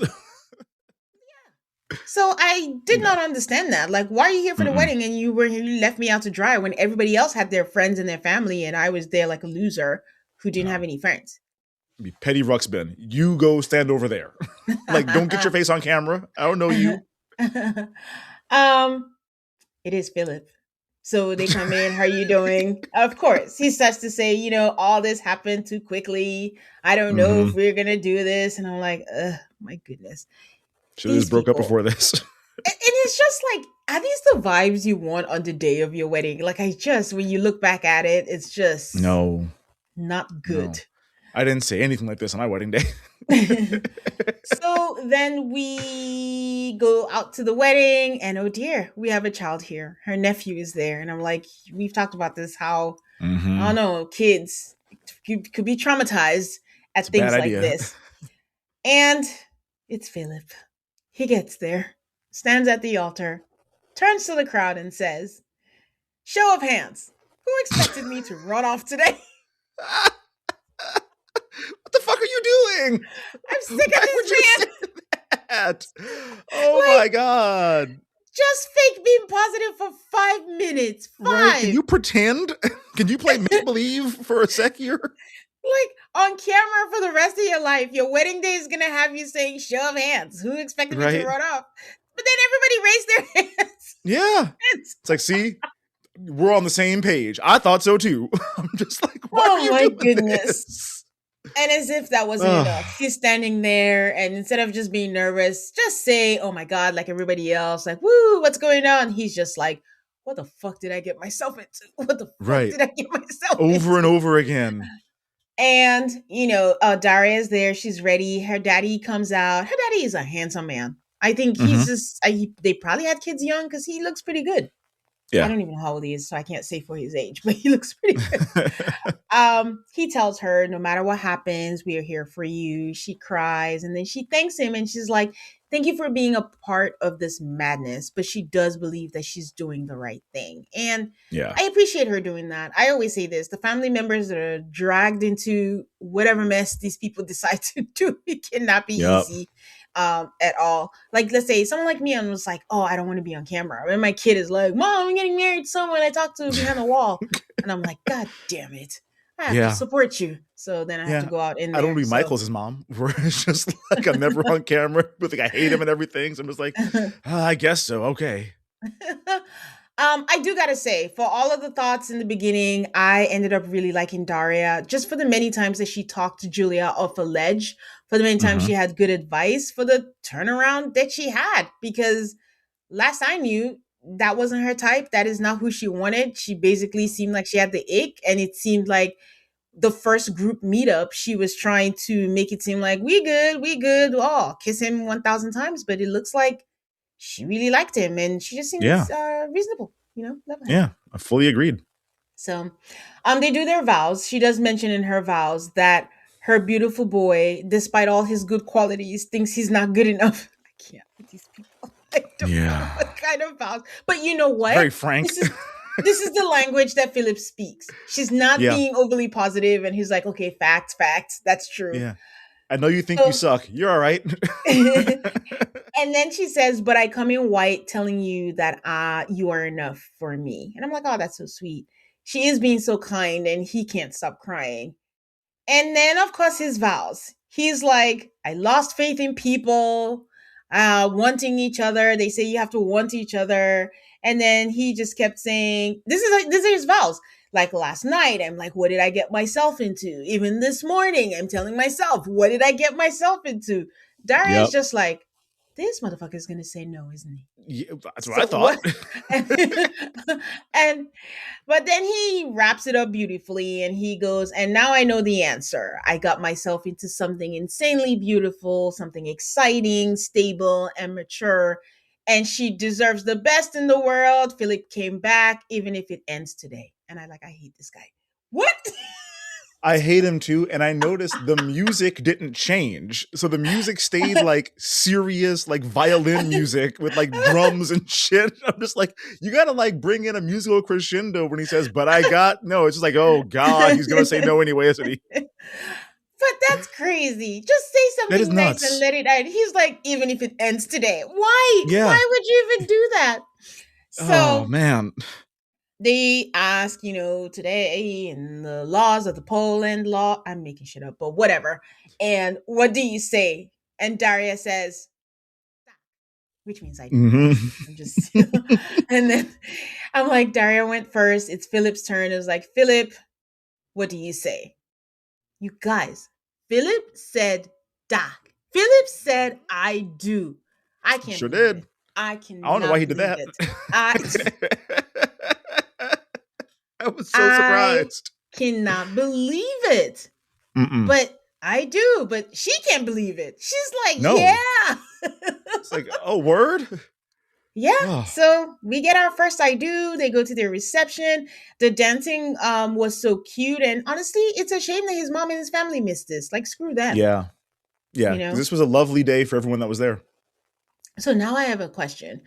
So I did not understand that. Like, why are you here for the wedding and you left me out to dry when everybody else had their friends and their family and I was there like a loser who didn't have any friends? Be Petty Ruxpin. You go stand over there. Like, don't get your face on camera. I don't know you. It is Philip. So they come in, how are you doing? Of course. He starts to say, all this happened too quickly. I don't know if we're going to do this. And I'm like, my goodness. Should have just broke up before this. And it's just like, are these the vibes you want on the day of your wedding? Like, when you look back at it, it's just not good. No. I didn't say anything like this on my wedding day. So then we go out to the wedding and oh dear, we have a child here. Her nephew is there. And I'm like, we've talked about this, how, I don't know, kids could be traumatized at things like this. And it's Philip. He gets there, stands at the altar, turns to the crowd and says, show of hands, who expected me to run off today? What the fuck are you doing? I'm sick of this man. That? Oh my God. Just fake being positive for 5 minutes. 5. Right? Can you pretend? Can you play make-believe for a sec here? Like on camera for the rest of your life, your wedding day is going to have you saying show of hands. Who expected me to run off? But then everybody raised their hands. Yeah. It's like, see, we're on the same page. I thought so too. I'm just like, why are you doing this? And as if that wasn't enough, he's standing there and instead of just being nervous, just say, oh my God, like everybody else, like, woo, what's going on? He's just like, what the fuck did I get myself into? What the fuck did I get myself into? Over and over again. And, Daria is there. She's ready. Her daddy comes out. Her daddy is a handsome man. I think he's just, they probably had kids young because he looks pretty good. Yeah. I don't even know how old he is, so I can't say for his age, but he looks pretty good. He tells her, no matter what happens, we are here for you. She cries and then she thanks him and she's like, thank you for being a part of this madness. But she does believe that she's doing the right thing. And I appreciate her doing that. I always say this, the family members that are dragged into whatever mess these people decide to do, it cannot be easy. At all. Like, let's say someone like me, I was like, oh, I don't want to be on camera. And my kid is like, Mom, I'm getting married to someone I talked to behind the wall. And I'm like, God damn it. I have to support you. So then I have to go out in there. I don't want to be Michael's mom, where it's just like I'm never on camera, but like I hate him and everything. So I'm just like, I guess so. Okay. I do gotta say, for all of the thoughts in the beginning, I ended up really liking Daria just for the many times that she talked to Julia off a ledge, for the many times she had good advice, for the turnaround that she had. Because last I knew, that wasn't her type. That is not who she wanted. She basically seemed like she had the ick, and it seemed like the first group meetup, she was trying to make it seem like we good. Oh, kiss him 1,000 times. But it looks like she really liked him, and she just Yeah. seems reasonable. Level-headed. Yeah. I fully agreed. So, they do their vows. She does mention in her vows that her beautiful boy, despite all his good qualities, thinks he's not good enough. I can't with these people. I don't know what kind of vows. But you know what? Very frank. This is the language that Philip speaks. She's not being overly positive, and he's like, okay, facts, that's true. Yeah. I know you think you suck. You're all right. And then she says, but I come in white telling you that you are enough for me. And I'm like, oh, that's so sweet. She is being so kind, and he can't stop crying. And then, of course, his vows. He's like, I lost faith in people, wanting each other. They say you have to want each other. And then he just kept saying, these are his vows. Like last night, I'm like, what did I get myself into? Even this morning, I'm telling myself, what did I get myself into? Daria's just like, this motherfucker's going to say no, isn't he? Yeah, that's what I thought. But then he wraps it up beautifully, and he goes, and now I know the answer. I got myself into something insanely beautiful, something exciting, stable, and mature. And she deserves the best in the world. Philip came back, even if it ends today. And I hate this guy. What? I hate him too. And I noticed the music didn't change. So the music stayed like serious, like violin music with like drums and shit. I'm just like, you got to like bring in a musical crescendo when he says, but I got, no, it's just like, oh God, he's going to say no anyway, isn't he? But that's crazy. Just say something nice and let it end. He's like, even if it ends today. Why? Yeah. Why would you even do that? So, oh, man. They ask, today in the laws of the Poland law, I'm making shit up, but whatever. And what do you say? And Daria says, which means I do. I'm just, and then I'm like, Daria went first. It's Philip's turn. It was like, Philip, what do you say? You guys, Philip said Doc. Philip said I do. I can't. Sure did. It. I can. I don't know why he did that. I was so surprised. I cannot believe it. But I do. But she can't believe it. She's like, no. Yeah. It's like, oh, word? Yeah. Oh. So we get our first I do. They go to their reception. The dancing was so cute. And honestly, it's a shame that his mom and his family missed this. Like, screw them. Yeah. Yeah. This was a lovely day for everyone that was there. So now I have a question.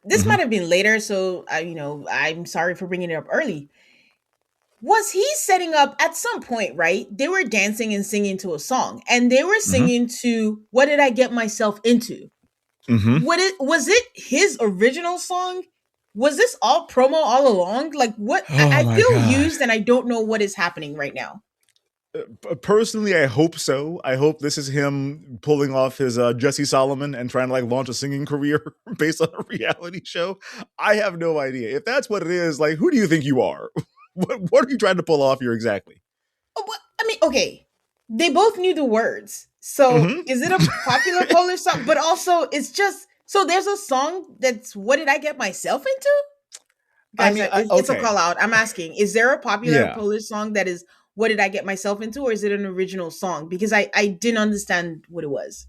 This might have been later. So, I'm sorry for bringing it up early. Was he setting up at some point, right? They were dancing and singing to a song, and they were singing to What Did I Get Myself Into? Was it his original song? Was this all promo all along? Like what? Oh I feel used, and I don't know what is happening right now. Personally, I hope so. I hope this is him pulling off his Jesse Solomon and trying to like launch a singing career based on a reality show. I have no idea. If that's what it is, like, who do you think you are? What are you trying to pull off here exactly? I mean, okay, they both knew the words. So is it a popular Polish song? But also, it's just, so there's a song that's What Did I Get Myself Into? Guys, it's a call out. I'm asking, is there a popular Polish song that is What Did I Get Myself Into? Or is it an original song? Because I didn't understand what it was.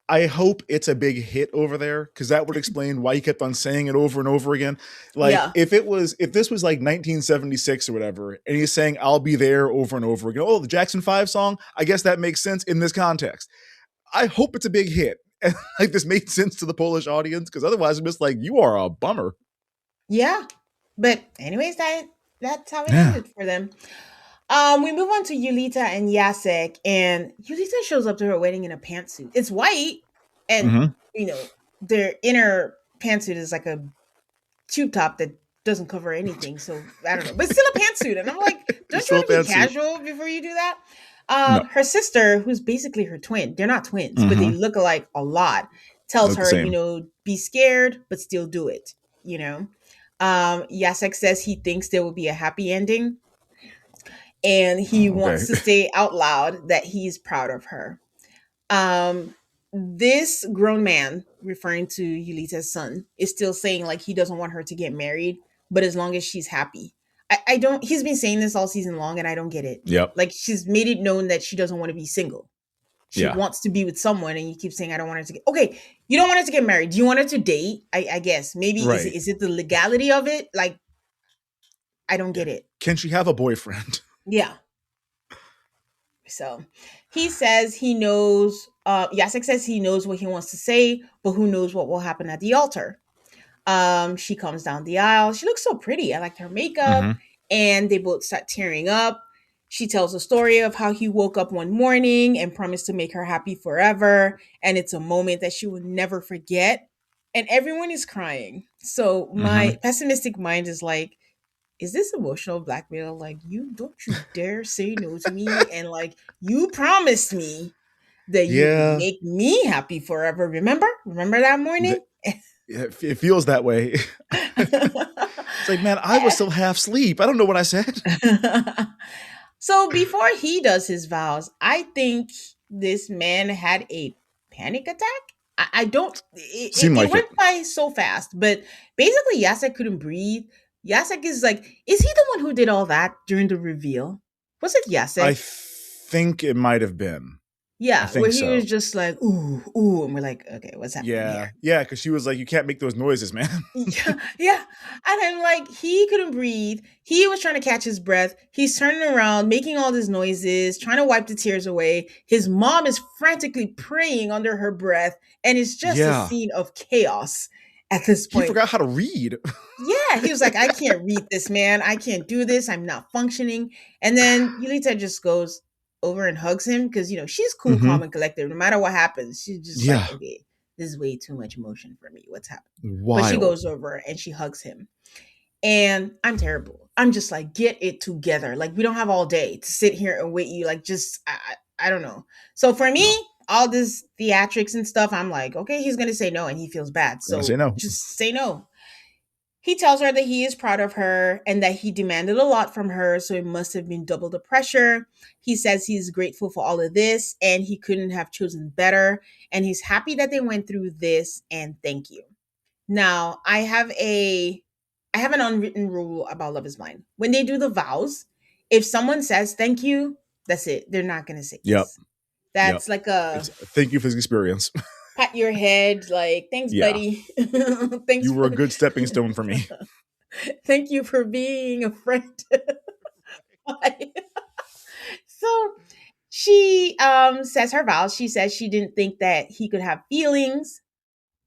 I hope it's a big hit over there, because that would explain why he kept on saying it over and over again. Like if this was like 1976 or whatever, and he's saying "I'll be there" over and over again. Oh, the Jackson 5 song. I guess that makes sense in this context. I hope it's a big hit, and like this made sense to the Polish audience, because otherwise I'm just like, you are a bummer. Yeah, but anyways, that's how it ended for them. We move on to Yulita and Jacek, and Yulita shows up to her wedding in a pantsuit. It's white, and their inner pantsuit is like a tube top that doesn't cover anything. So I don't know, but it's still a pantsuit. And I'm like, don't you want to be casual before you do that? No. Her sister, who's basically her twin, they're not twins, but they look alike a lot, tells her, be scared, but still do it. Jacek says he thinks there will be a happy ending. And he wants to say out loud that he's proud of her. This grown man, referring to Yulita's son, is still saying like he doesn't want her to get married, but as long as she's happy. I don't. He's been saying this all season long, and I don't get it. Yep. Like, she's made it known that she doesn't want to be single. She Yeah. wants to be with someone, and you keep saying, "I don't want her to get." Okay, you don't want her to get married. Do you want her to date? I guess maybe Right. is it the legality of it? Like, I don't get it. Can she have a boyfriend? Yeah. So he says he knows. Jacek says he knows what he wants to say, but who knows what will happen at the altar. She comes down the aisle. She looks so pretty. I liked her makeup. Mhm. And they both start tearing up. She tells a story of how he woke up one morning and promised to make her happy forever. And it's a moment that she will never forget. And everyone is crying. So my pessimistic mind is like, is this emotional blackmail? Like, don't you dare say no to me. And like, you promised me that you would make me happy forever. Remember that morning? It feels that way. It's like, man, I was still half asleep. I don't know what I said. So before he does his vows, I think this man had a panic attack. I don't. It went by so fast, but basically, Jacek couldn't breathe. Jacek is like, is he the one who did all that during the reveal? Was it Jacek? I think it might have been. Yeah, where he was just like, ooh, ooh, and we're like, okay, what's happening here? Yeah, because she was like, you can't make those noises, man. Yeah. And I'm like, he couldn't breathe. He was trying to catch his breath. He's turning around, making all these noises, trying to wipe the tears away. His mom is frantically praying under her breath, and it's just a scene of chaos at this point. He forgot how to read. Yeah, he was like, I can't read this, man. I can't do this. I'm not functioning. And then Yulita just goes over and hugs him because, she's cool, calm, and collected. No matter what happens, she's just like, okay, this is way too much emotion for me. What's happening? Wild. But she goes over and she hugs him. And I'm terrible. I'm just like, get it together. Like, we don't have all day to sit here and wait you. Like, just, I don't know. So for me, all this theatrics and stuff, I'm like, okay, he's going to say no and he feels bad. So just say no. He tells her that he is proud of her and that he demanded a lot from her, so it must have been double the pressure. He says he's grateful for all of this and he couldn't have chosen better. And he's happy that they went through this and thank you. Now, I have an unwritten rule about Love is Blind. When they do the vows, if someone says thank you, that's it. They're not going to say yes. That's like thank you for this experience. Pat your head, like, thanks, buddy. Thanks. You were a good stepping stone for me. Thank you for being a friend. So she says her vows. She says she didn't think that he could have feelings,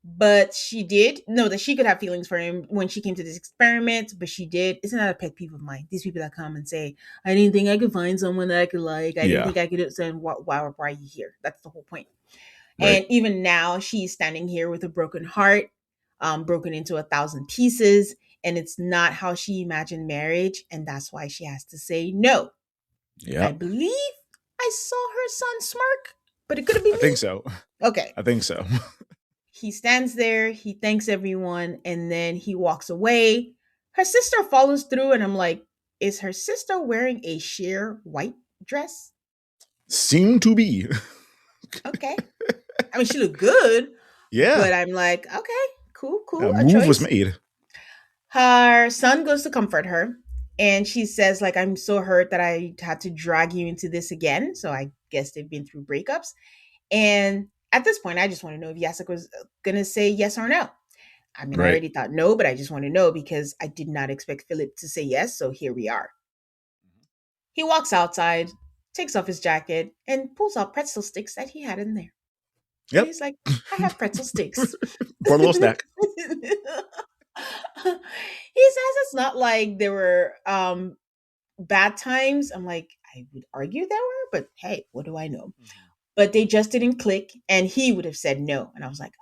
but she did. No, that she could have feelings for him when she came to this experiment, but she did. Isn't that a pet peeve of mine? These people that come and say, I didn't think I could find someone that I could like. I didn't think I could understand why are you here? That's the whole point. Right. And even now she's standing here with a broken heart, broken into 1,000 pieces. And it's not how she imagined marriage. And that's why she has to say no. Yeah. I believe I saw her son smirk, but it could have been me. I think so. Okay. I think so. He stands there. He thanks everyone. And then he walks away. Her sister follows through. And I'm like, is her sister wearing a sheer white dress? Seem to be. Okay. I mean, she looked good. Yeah. But I'm like, okay, cool. A move was made. Her son goes to comfort her. And she says, like, I'm so hurt that I had to drag you into this again. So I guess they've been through breakups. And at this point, I just want to know if Jacek was going to say yes or no. I mean, I already thought no, but I just want to know because I did not expect Philip to say yes. So here we are. He walks outside, takes off his jacket, and pulls out pretzel sticks that he had in there. Yep. And he's like, I have pretzel sticks. For a little snack. He says it's not like there were bad times. I'm like, I would argue there were, but hey, what do I know? Mm-hmm. But they just didn't click, and he would have said no. And I was like,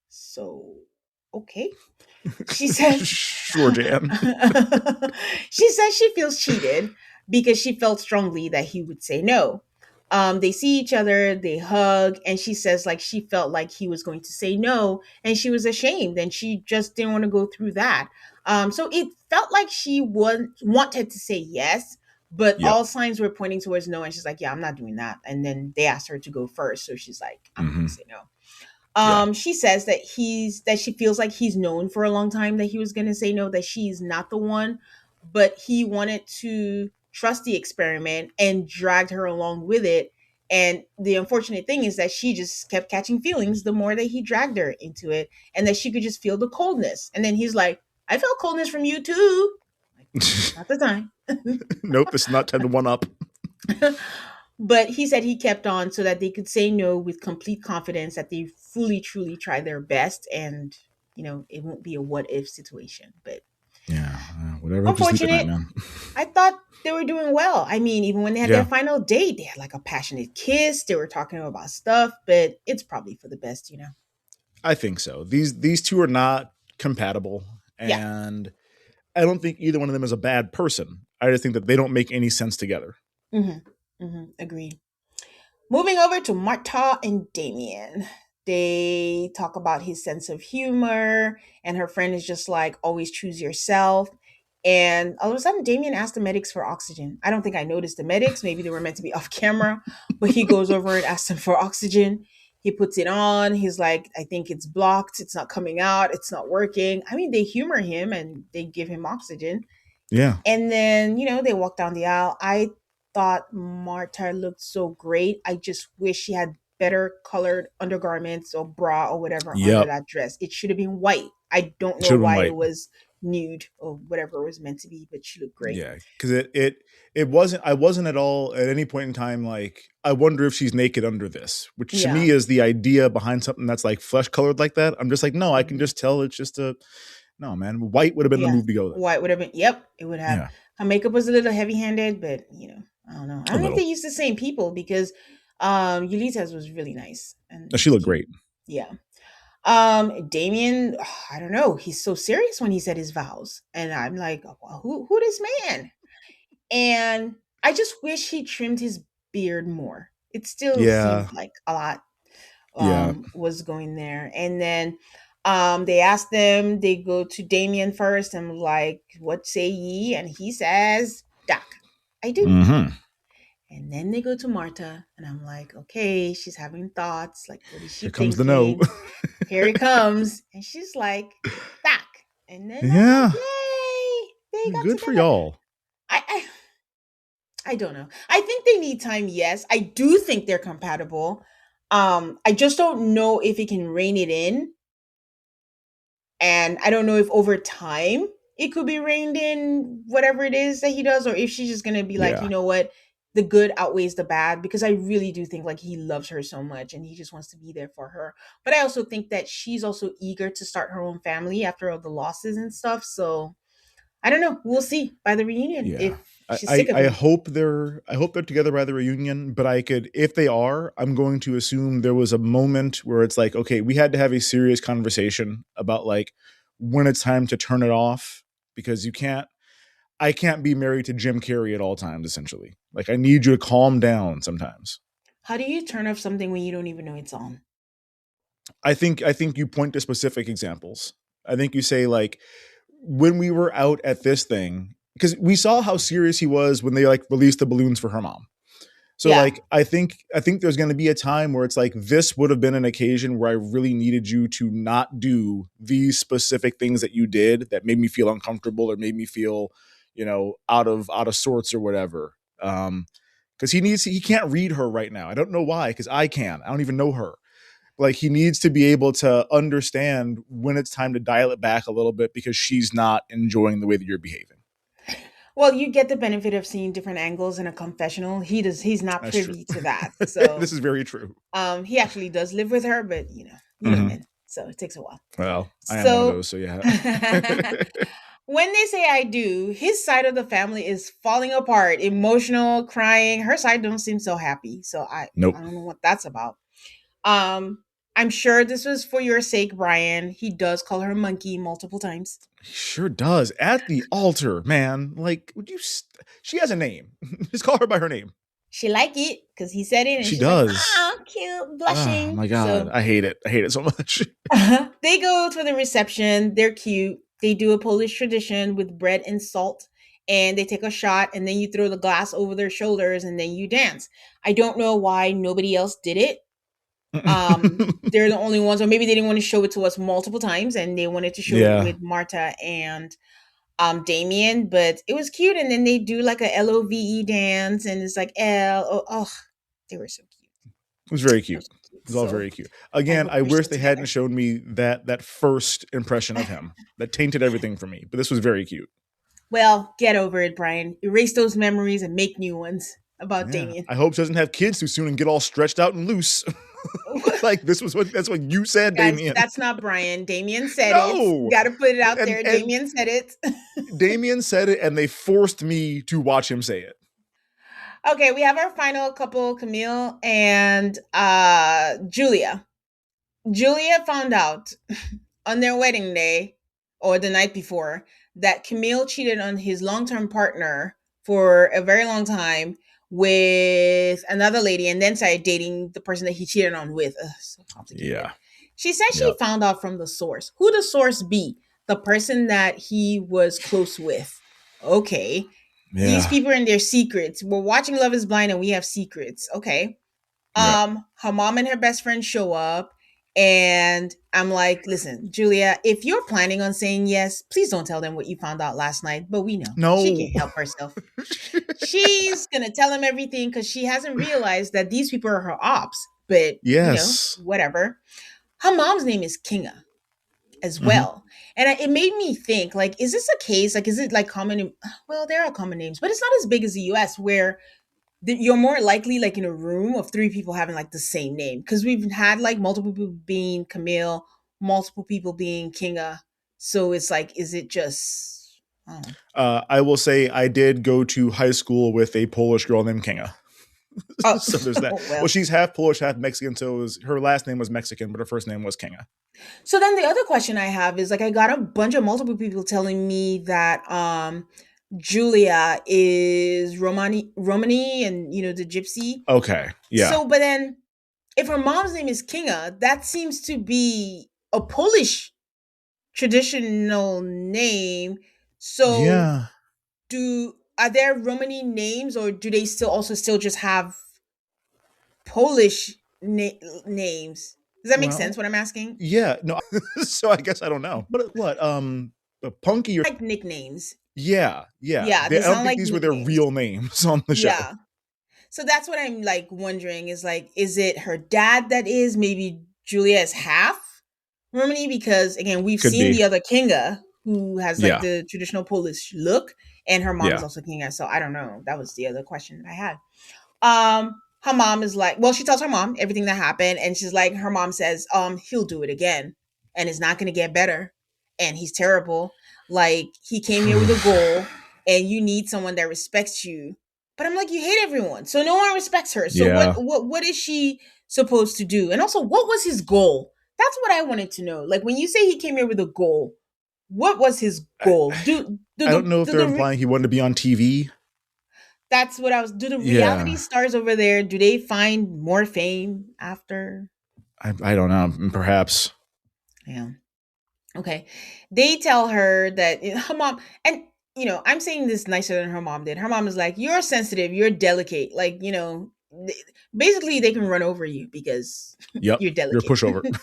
so okay. She says, sure, Jan. She says she feels cheated because she felt strongly that he would say no. They see each other, they hug, and she says like she felt like he was going to say no, and she was ashamed, and she just didn't want to go through that. So it felt like she wanted to say yes, but all signs were pointing towards no, and she's like, yeah, I'm not doing that. And then they asked her to go first, so she's like, I'm going to say no. She says that she feels like he's known for a long time that he was going to say no, that she's not the one. but he wanted to trust the experiment and dragged her along with it. And the unfortunate thing is that she just kept catching feelings the more that he dragged her into it, and that she could just feel the coldness. And then he's like, I felt coldness from you too. Like, not the time. Nope, it's not time to one up. But he said he kept on so that they could say no with complete confidence that they fully, truly tried their best, and it won't be a what if situation. But yeah, whatever. Helps you sleep at night, unfortunate. man. I thought they were doing well. I mean, even when they had Yeah. their final date, they had like a passionate kiss. They were talking about stuff, but it's probably for the best, I think so. These two are not compatible, Yeah. and I don't think either one of them is a bad person. I just think that they don't make any sense together. Agreed. Moving over to Marta and Damien. They talk about his sense of humor, and her friend is just like, always choose yourself. And all of a sudden, Damien asked the medics for oxygen. I don't think I noticed the medics. Maybe they were meant to be off camera, but he goes over and asks them for oxygen. He puts it on. He's like, I think it's blocked. It's not coming out. It's not working. I mean, they humor him and they give him oxygen. Yeah. And then, they walk down the aisle. I thought Marta looked so great. I just wish she had better colored undergarments or bra or whatever under that dress. It should have been white. I don't know why it was nude or whatever it was meant to be, but she looked great. Yeah, because it wasn't. I wasn't at all at any point in time like, I wonder if she's naked under this, which to me is the idea behind something that's like flesh colored like that. I'm just like, no, I can just tell it's just no, man. White would have been the move to go there. White would have been. Yep, it would have. Yeah. Her makeup was a little heavy handed, but I don't know. I don't think they used the same people because Yulita's was really nice and she looked great. Yeah. Damien, I don't know. He's so serious when he said his vows. And I'm like, well, who this man? And I just wish he trimmed his beard more. It still seemed like a lot was going there. And then they asked them, they go to Damien first and like, what say ye? And he says, Doc, I do. Mm-hmm. And then they go to Marta, and I'm like, okay, she's having thoughts. Like, what is she thinking? Here comes the no. Here it comes. And she's like, back. And then, yeah. Like, yay, they got good together. For y'all. I don't know. I think they need time, yes. I do think they're compatible. I just don't know if it can rein it in. And I don't know if over time it could be reined in, whatever it is that he does, or if she's just going to be like, you know what? The good outweighs the bad, because I really do think like he loves her so much and he just wants to be there for her. But I also think that she's also eager to start her own family after all the losses and stuff. So I don't know. We'll see by the reunion. Yeah. If she's sick of him. I hope they're together by the reunion, but if they are, I'm going to assume there was a moment where it's like, okay, we had to have a serious conversation about like when it's time to turn it off, because I can't be married to Jim Carrey at all times, essentially. Like, I need you to calm down sometimes. How do you turn off something when you don't even know it's on? I think you point to specific examples. I think you say, like, when we were out at this thing, because we saw how serious he was when they, like, released the balloons for her mom. So, like, I think there's going to be a time where it's like, this would have been an occasion where I really needed you to not do these specific things that you did that made me feel uncomfortable or made me feel, out of sorts or whatever. Because he can't read her right now. I don't know why, because I can. I don't even know her. Like, he needs to be able to understand when it's time to dial it back a little bit because she's not enjoying the way that you're behaving. Well, you get the benefit of seeing different angles in a confessional. He's not privy to that. So this is very true. He actually does live with her, but you know, men, so it takes a while. Well, I am one of those, so yeah. When they say I do, his side of the family is falling apart, emotional, crying. Her side don't seem so happy. So I don't know what that's about. I'm sure this was for your sake, Brian. He does call her monkey multiple times. He sure does. At the altar, man. Like, would you? She has a name. Just call her by her name. She like it because he said it. And she does. Like, oh, cute, blushing. Oh my God, so, I hate it. I hate it so much. They go to the reception. They're cute. They do a Polish tradition with bread and salt. And they take a shot, and then you throw the glass over their shoulders, and then you dance. I don't know why nobody else did it. They're the only ones, or maybe they didn't want to show it to us multiple times, and they wanted to show it with Marta and Damien, but it was cute. And then they do like a LOVE dance, and it's like they were so cute. It was very They were cute. so cute. It was all So very cute. I Again, hope I they're wish still they together. hadn't shown me that first impression of him. That tainted everything for me. But this was very cute. Well, get over it, Brian. Erase those memories and make new ones about Yeah. Damien. I hope she doesn't have kids too soon and get all stretched out and loose. Like that's what you said, Guys, Damien. that's not Brian. Damien said it. No. Got to put it out there. And Damien said it. Damien said it, and they forced me to watch him say it. Okay, we have our final couple, Camille and Julia. Julia found out on their wedding day or the night before that Camille cheated on his long-term partner for a very long time with another lady and then started dating the person that he cheated on with. Ugh, so complicated. Yeah. She said she Yep. found out from the source. Who the source be? The person that he was close with. Okay. These Yeah. people are in their secrets. We're watching Love is Blind and we have secrets. Okay. Yep. Her mom and her best friend show up, and I'm like, listen, Julia, if you're planning on saying yes, please don't tell them what you found out last night. But we know No. she can't help herself. She's gonna tell him everything because she hasn't realized that these people are her ops. But Yes. whatever. Her mom's name is Kinga as Mhm. well. And it made me think, like, is this a case? Like, is it like common? Well, there are common names, but it's not as big as the US where you're more likely like in a room of three people having like the same name. Because we've had like multiple people being Camille, multiple people being Kinga. So it's like, is it just, I don't know. I will say I did go to high school with a Polish girl named Kinga. Oh, So there's that. Well, she's half Polish, half Mexican. So her last name was Mexican, but her first name was Kinga. So then the other question I have is like, I got a bunch of multiple people telling me that Julia is Romani, and the gypsy. Okay. Yeah. So, but then if her mom's name is Kinga, that seems to be a Polish traditional name. So yeah. Are there Romani names, or do they still just have Polish names? Does that make sense what I'm asking? Yeah. No. So I guess I don't know. But what? Punky or Like nicknames. Yeah. Yeah, I they don't sound think like these were their nicknames. real names on the show. Yeah. So that's what I'm like wondering is like, is it her dad that is? Maybe Julia is half Romani because again, we've Could seen be. the other Kinga who has like Yeah. the traditional Polish look, and her mom is Yeah. also Kinga. So I don't know. That was the other question that I had. Her mom is like, well, she tells her mom everything that happened, and she's like, her mom says, he'll do it again, and it's not gonna get better, and he's terrible. Like he came here with a goal, and you need someone that respects you. But I'm like, you hate everyone, so no one respects her. So Yeah. what is she supposed to do? And also, what was his goal? That's what I wanted to know. Like when you say he came here with a goal, what was his goal? I don't know if they're implying he wanted to be on TV. That's what I was. Do the reality stars over there? Do they find more fame after? I don't know. Perhaps. Yeah. Okay. They tell her that her mom, and I'm saying this nicer than her mom did. Her mom is like, "You're sensitive. You're delicate. Like basically they can run over you because Yep. you're delicate. You're a pushover."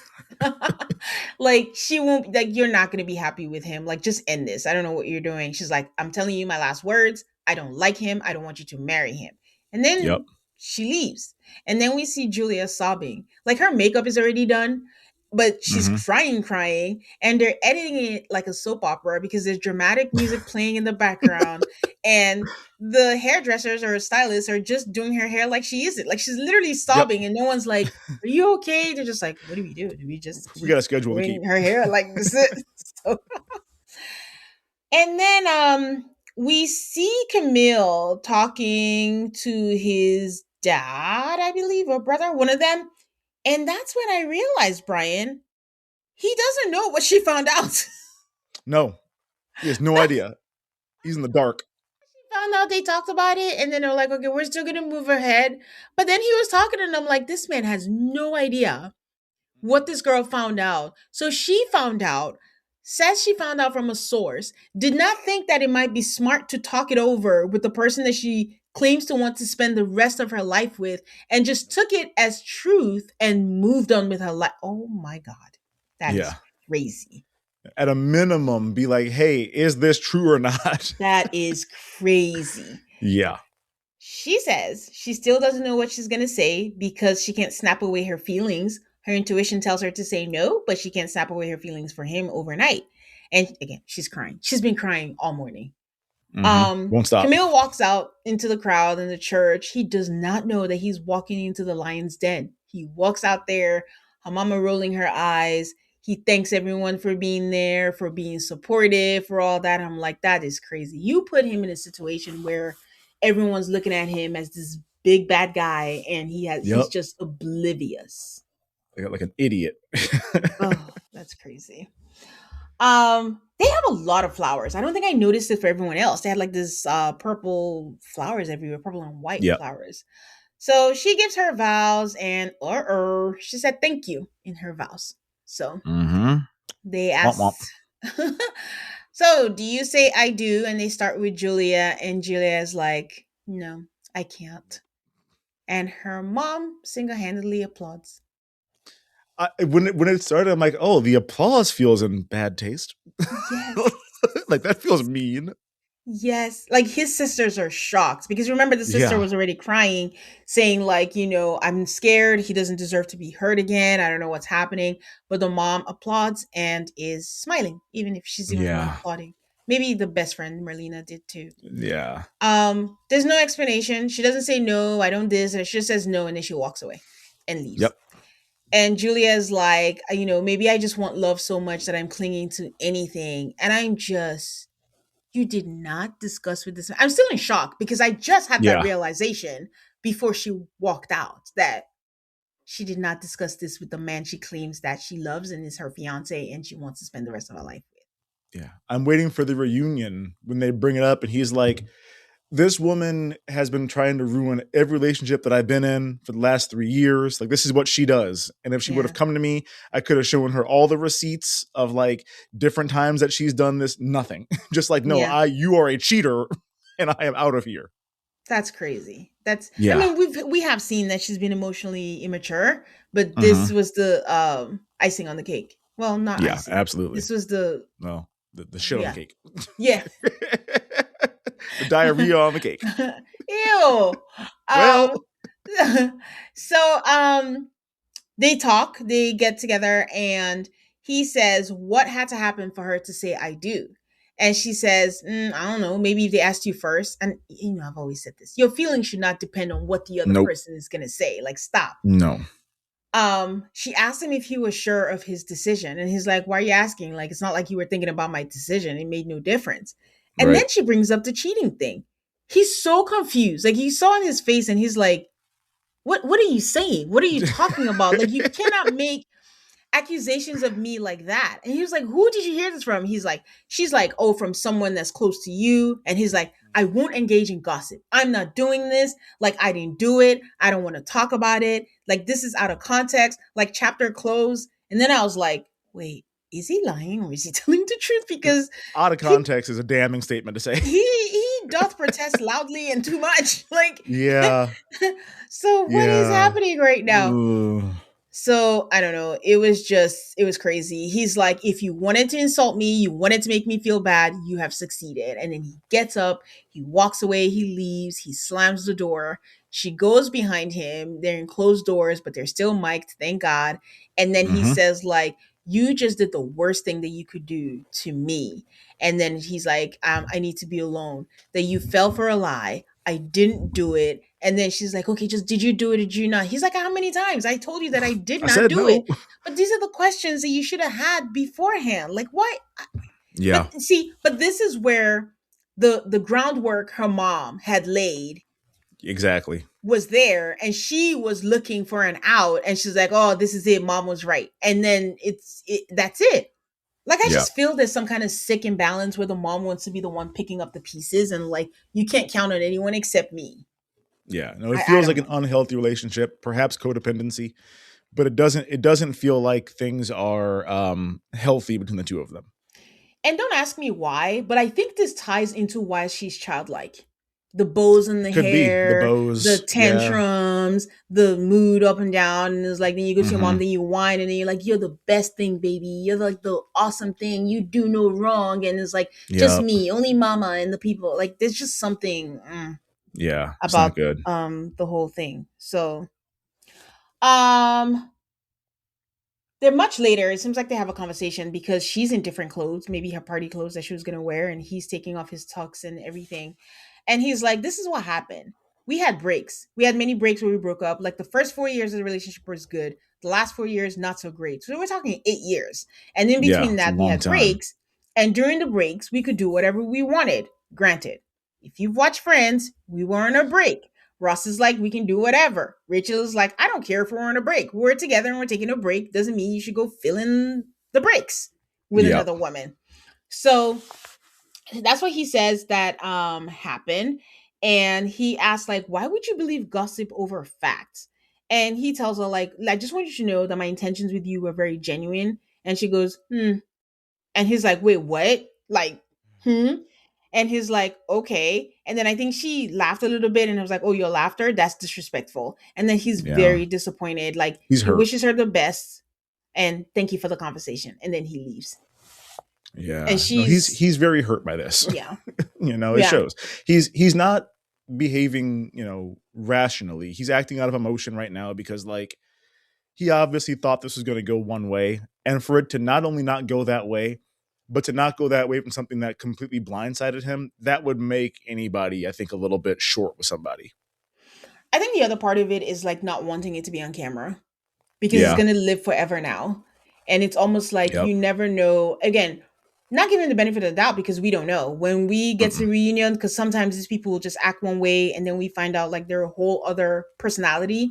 Like she won't. Like you're not gonna be happy with him. Like just end this. I don't know what you're doing. She's like, "I'm telling you my last words. I don't like him. I don't want you to marry him." And then she leaves. And then we see Julia sobbing. Like her makeup is already done, but she's crying. And they're editing it like a soap opera because there's dramatic music playing in the background. And the hairdressers or stylists are just doing her hair like she isn't. Like she's literally sobbing. And no one's like, "Are you okay?" They're just like, "What do we do? Do we just we got a schedule to keep her hair like this?" And then we see Camille talking to his dad, I believe, or brother, one of them. And that's when I realized, Brian, he doesn't know what she found out. No, he has no idea. He's in the dark. She found out they talked about it, and then they're like, "Okay, we're still going to move ahead." But then he was talking to them like, this man has no idea what this girl found out. So she found out, says she found out from a source, did not think that it might be smart to talk it over with the person that she claims to want to spend the rest of her life with, and just took it as truth and moved on with her life. Oh my God. That is crazy. At a minimum, be like, hey, is this true or not? That is crazy. Yeah. She says she still doesn't know what she's going to say because she can't snap away her feelings. Her intuition tells her to say no, but she can't snap away her feelings for him overnight. And again, she's crying. She's been crying all morning. Won't stop. Camille walks out into the crowd in the church. He does not know that he's walking into the lion's den. He walks out there, her mama rolling her eyes. He thanks everyone for being there, for being supportive, for all that. I'm like, that is crazy. You put him in a situation where everyone's looking at him as this big bad guy, and he's just oblivious. Like an idiot. Oh, that's crazy. They have a lot of flowers. I don't think I noticed it for everyone else. They had like this purple flowers everywhere, purple and white flowers. So she gives her vows, and she said thank you in her vows. So they asked, so do you say I do? And they start with Julia, and Julia is like, no, I can't. And her mom single-handedly applauds. When it started, I'm like, oh, the applause feels in bad taste. Yes. Like, that feels mean. Yes. Like, his sisters are shocked because remember, the sister was already crying, saying like, I'm scared. He doesn't deserve to be hurt again. I don't know what's happening. But the mom applauds and is smiling, even if she's the only one applauding. Maybe the best friend, Marlena, did too. Yeah. There's no explanation. She doesn't say no, I don't this. She just says no, and then she walks away and leaves. Yep. And Julia's like, maybe I just want love so much that I'm clinging to anything. And you did not discuss with this. I'm still in shock because I just had that realization before she walked out that she did not discuss this with the man she claims that she loves and is her fiance and she wants to spend the rest of her life with. Yeah. I'm waiting for the reunion when they bring it up and he's like, this woman has been trying to ruin every relationship that I've been in for the last 3 years. Like, this is what she does. And if she would have come to me, I could have shown her all the receipts of like different times that she's done this. Nothing. Just like, no, you are a cheater and I am out of here. That's crazy. I mean, we have seen that she's been emotionally immature, but this was the icing on the cake. Well, not icing. Absolutely. This was the shit on the cake. Yeah. The diarrhea on the cake. Ew. So they talk, they get together, and he says what had to happen for her to say I do. And she says, I don't know, maybe if they asked you first. And I've always said this. Your feelings should not depend on what the other person is gonna say. Like, stop. No. She asked him if he was sure of his decision. And he's like, why are you asking? Like, it's not like you were thinking about my decision. It made no difference. And then she brings up the cheating thing. He's so confused. Like, he saw in his face and he's like, what are you saying? What are you talking about? Like, you cannot make accusations of me like that. And he was like, who did you hear this from? She's like, oh, from someone that's close to you. And he's like, I won't engage in gossip. I'm not doing this. Like, I didn't do it. I don't want to talk about it. Like, this is out of context. Like, chapter closed. And then I was like, wait, is he lying or is he telling the truth? Because out of context is a damning statement to say. He doth protest loudly and too much. Like, yeah. So what is happening right now? Ooh. So I don't know. It was crazy. He's like, if you wanted to insult me, you wanted to make me feel bad, you have succeeded. And then he gets up, he walks away, he leaves, he slams the door. She goes behind him. They're in closed doors, but they're still mic'd, thank God. And then he says, like, you just did the worst thing that you could do to me. And then he's like, I need to be alone. That you fell for a lie. I didn't do it. And then she's like, okay, just did you do it? Did you not? He's like, how many times? I told you that I did not do it. But these are the questions that you should have had beforehand. Like, why? Yeah. But this is where the groundwork her mom had laid. Exactly. Was there, and she was looking for an out, and she's like, oh, this is it. Mom was right. And then that's it. Like, I just feel there's some kind of sick imbalance where the mom wants to be the one picking up the pieces, and like, you can't count on anyone except me. Yeah, no, it feels like an unhealthy relationship, perhaps codependency, but it doesn't feel like things are healthy between the two of them. And don't ask me why, but I think this ties into why she's childlike. the bows in the Could be the hair, the bows. Yeah. tantrums, the mood up and down. And it's like, then you go to your mom, Mhm. then you whine, and then you're like, you're the best thing, baby. You're like the awesome thing. You do no wrong. And it's like, just Yep. me, only mama and the people. Like, there's just something Yeah. It's not about good. the whole thing. So um they're much later. It seems like they have a conversation because she's in different clothes, maybe her party clothes that she was gonna wear, and he's taking off his tux and everything. And he's like, "This is what happened. We had breaks. We had many breaks where we broke up. Like the first 4 years of the relationship was good. The last 4 years, not so great. So we're talking 8 years. And in Yeah. between It's a that, we long had time. breaks. And during the breaks, we could do whatever we wanted. Granted, if you've watched Friends, we were on a break. Ross is like, we can do whatever. Rachel is like, I don't care if we're on a break. We're together and we're taking a break. Doesn't mean you should go fill in the breaks with Yep. another woman. So that's what he says that happened. And he asks, like, why would you believe gossip over facts? And he tells her, like, I just want you to know that my intentions with you were very genuine. And she goes, And he's like, wait, what? Like, hmm? And he's like, okay. And then I think she laughed a little bit and I was like, oh, your laughter? That's disrespectful. And then he's Yeah. very disappointed. Like, He's he hurt. wishes her the best and thank you for the conversation. And then he leaves. Yeah. And No, he's very hurt by this. yeah. It Yeah. shows. He's not behaving, rationally. He's acting out of emotion right now because like he obviously thought this was going to go one way, and for it to not only not go that way, but to not go that way from something that completely blindsided him, that would make anybody, I think, a little bit short with somebody. I think the other part of it is like not wanting it to be on camera because it's Yeah. going to live forever now. And it's almost like Yep. you never know. Again, not giving the benefit of the doubt because we don't know. When we get to the reunion, because sometimes these people will just act one way and then we find out like they're a whole other personality.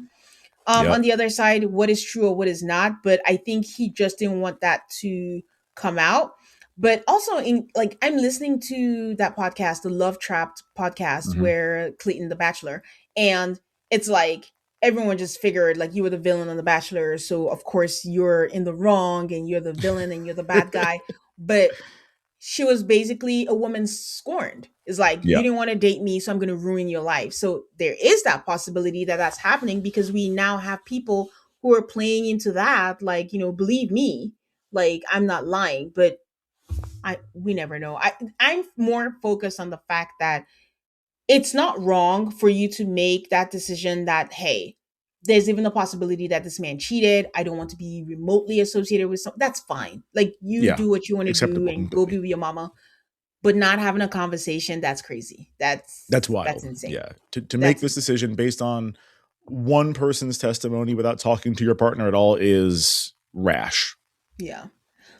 Yep. On the other side, what is true or what is not. But I think he just didn't want that to come out. But also, in like, I'm listening to that podcast, the Love Trapped podcast, Mhm. where Clayton, the Bachelor, and it's like everyone just figured like you were the villain on the Bachelor, so of course you're in the wrong and you're the villain and you're the bad guy. But she was basically a woman scorned. It's like, you Yep. didn't want to date me, so I'm going to ruin your life. So there is that possibility that that's happening because we now have people who are playing into that. Like, believe me, like I'm not lying, but we never know. I'm more focused on the fact that it's not wrong for you to make that decision that, hey, there's even a possibility that this man cheated. I don't want to be remotely associated with some. That's fine. Like, you Yeah. do what you want to do Acceptable and go be completely. with your mama, but not having a conversation, that's crazy. That's wild. insane. Yeah. To make this decision based on one person's testimony without talking to your partner at all is rash. Yeah.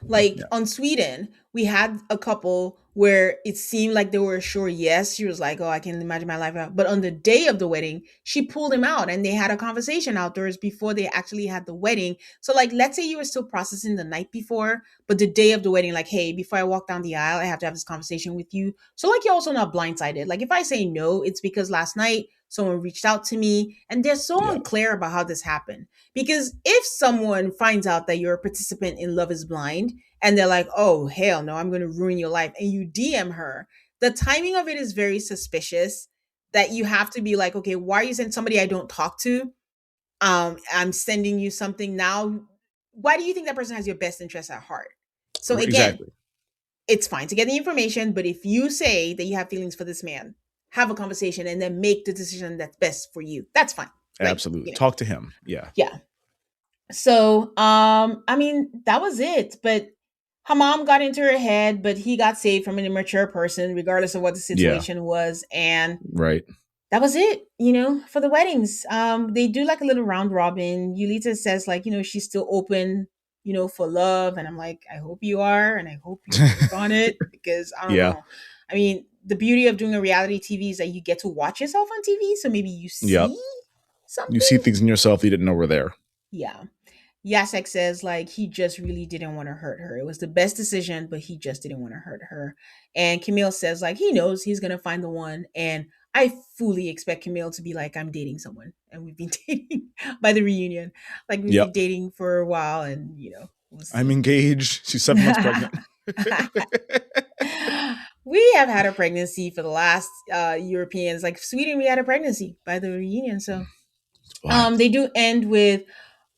Like on Sweden, we had a couple where it seemed like they were a sure yes. She was like, "Oh, I can imagine my life out." But on the day of the wedding, she pulled him out and they had a conversation outdoors before they actually had the wedding. So like, let's say you were still processing the night before, but the day of the wedding, like, "Hey, before I walk down the aisle, I have to have this conversation with you." So like, you're also not blindsided. Like, if I say no, it's because last night someone reached out to me and they're so unclear about how this happened. Because if someone finds out that you're a participant in Love is Blind and they're like, oh, hell no, I'm going to ruin your life, and you DM her, the timing of it is very suspicious that you have to be like, okay, why are you sending somebody I don't talk to? I'm sending you something now. Why do you think that person has your best interest at heart? So again, Exactly. it's fine to get the information, but if you say that you have feelings for this man, have a conversation and then make the decision that's best for you. That's fine. Like, Absolutely. Talk to him. Yeah. Yeah. So, I mean, that was it. But her mom got into her head, but he got saved from an immature person, regardless of what the situation was. And Right. that was it, for the weddings. They do like a little round robin. Yulita says, like, she's still open, for love. And I'm like, I hope you are, and I hope you work on it because I don't know. I mean, the beauty of doing a reality TV is that you get to watch yourself on TV. So maybe you see something. You see things in yourself you didn't know were there. Yeah. Yasek says like he just really didn't want to hurt her. It was the best decision, but he just didn't want to hurt her. And Camille says like he knows he's gonna find the one. And I fully expect Camille to be like, I'm dating someone. And we've been dating by the reunion. Like we've been dating for a while and we'll see. I'm engaged. She's 7 months pregnant. we have had a pregnancy for the last Europeans. Like Sweden, we had a pregnancy by the reunion. So Wild. they do end with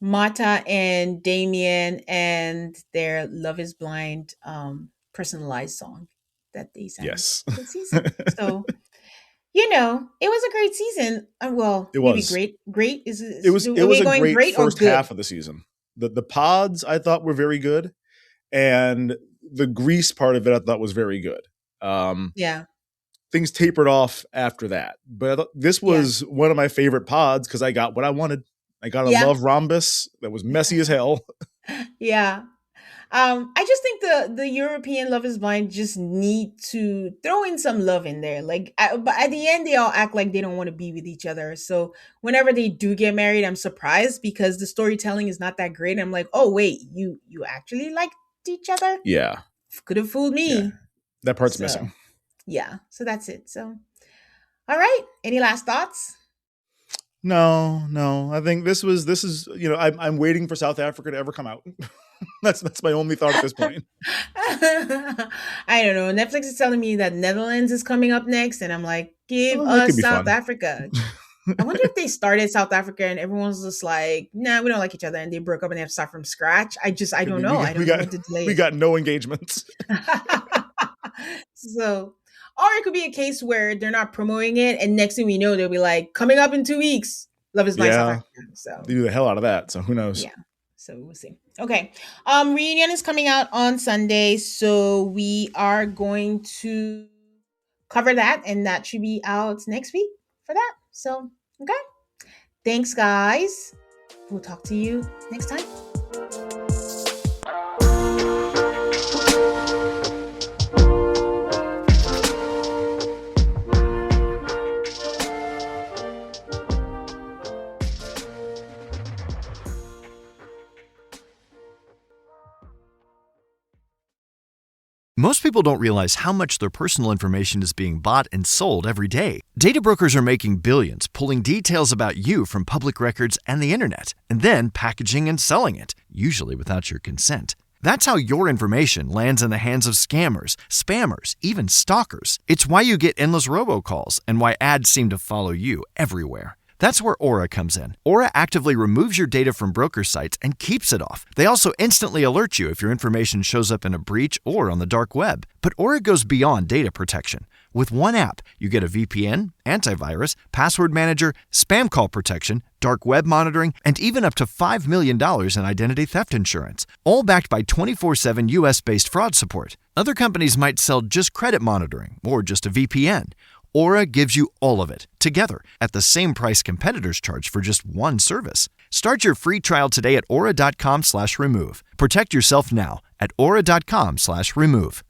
Marta and Damien and their Love is Blind personalized song that they sang Yes. the season. So, it was a great season. Well, It maybe was. great. Great It are was we a going great great or first good? half of the season. The pods I thought were very good, and the Grease part of it I thought was very good. Yeah. Things tapered off after that, but I thought this was one of my favorite pods because I got what I wanted. I got a Yeah. love rhrombus that was messy as hell. Yeah. I just think the European Love is Blind just need to throw in some love in there. Like, but at the end, they all act like they don't want to be with each other. So whenever they do get married, I'm surprised because the storytelling is not that great. I'm like, oh wait, you actually liked each other? Yeah, Could have fooled me. yeah, that part's So missing. yeah, so that's it. So all right, any last thoughts? No. I think this is I'm waiting for South Africa to ever come out. That's my only thought at this point. I don't know. Netflix is telling me that Netherlands is coming up next, and I'm like, give Oh, that could us be South fun. Africa. I wonder if they started South Africa and everyone's just like, nah, we don't like each other, and they broke up and they have to start from scratch. I don't know. I don't know what the delay we is. got no engagements. So, or it could be a case where they're not promoting it, and next thing we know, they'll be like, coming up in 2 weeks, Love is Blind South Yeah, Africa. So they do the hell out of that. So who knows? yeah. So we'll see. Okay. Reunion is coming out on Sunday, so we are going to cover that, and that should be out next week for that. So, okay. Thanks, guys. We'll talk to you next time. Most people don't realize how much their personal information is being bought and sold every day. Data brokers are making billions, pulling details about you from public records and the internet, and then packaging and selling it, usually without your consent. That's how your information lands in the hands of scammers, spammers, even stalkers. It's why you get endless robocalls and why ads seem to follow you everywhere. That's where Aura comes in. Aura actively removes your data from broker sites and keeps it off. They also instantly alert you if your information shows up in a breach or on the dark web. But Aura goes beyond data protection. With one app, you get a VPN, antivirus, password manager, spam call protection, dark web monitoring, and even up to $5 million in identity theft insurance, all backed by 24/7 US-based fraud support. Other companies might sell just credit monitoring or just a VPN. Aura gives you all of it, together, at the same price competitors charge for just one service. Start your free trial today at aura.com/remove. Protect yourself now at aura.com/remove.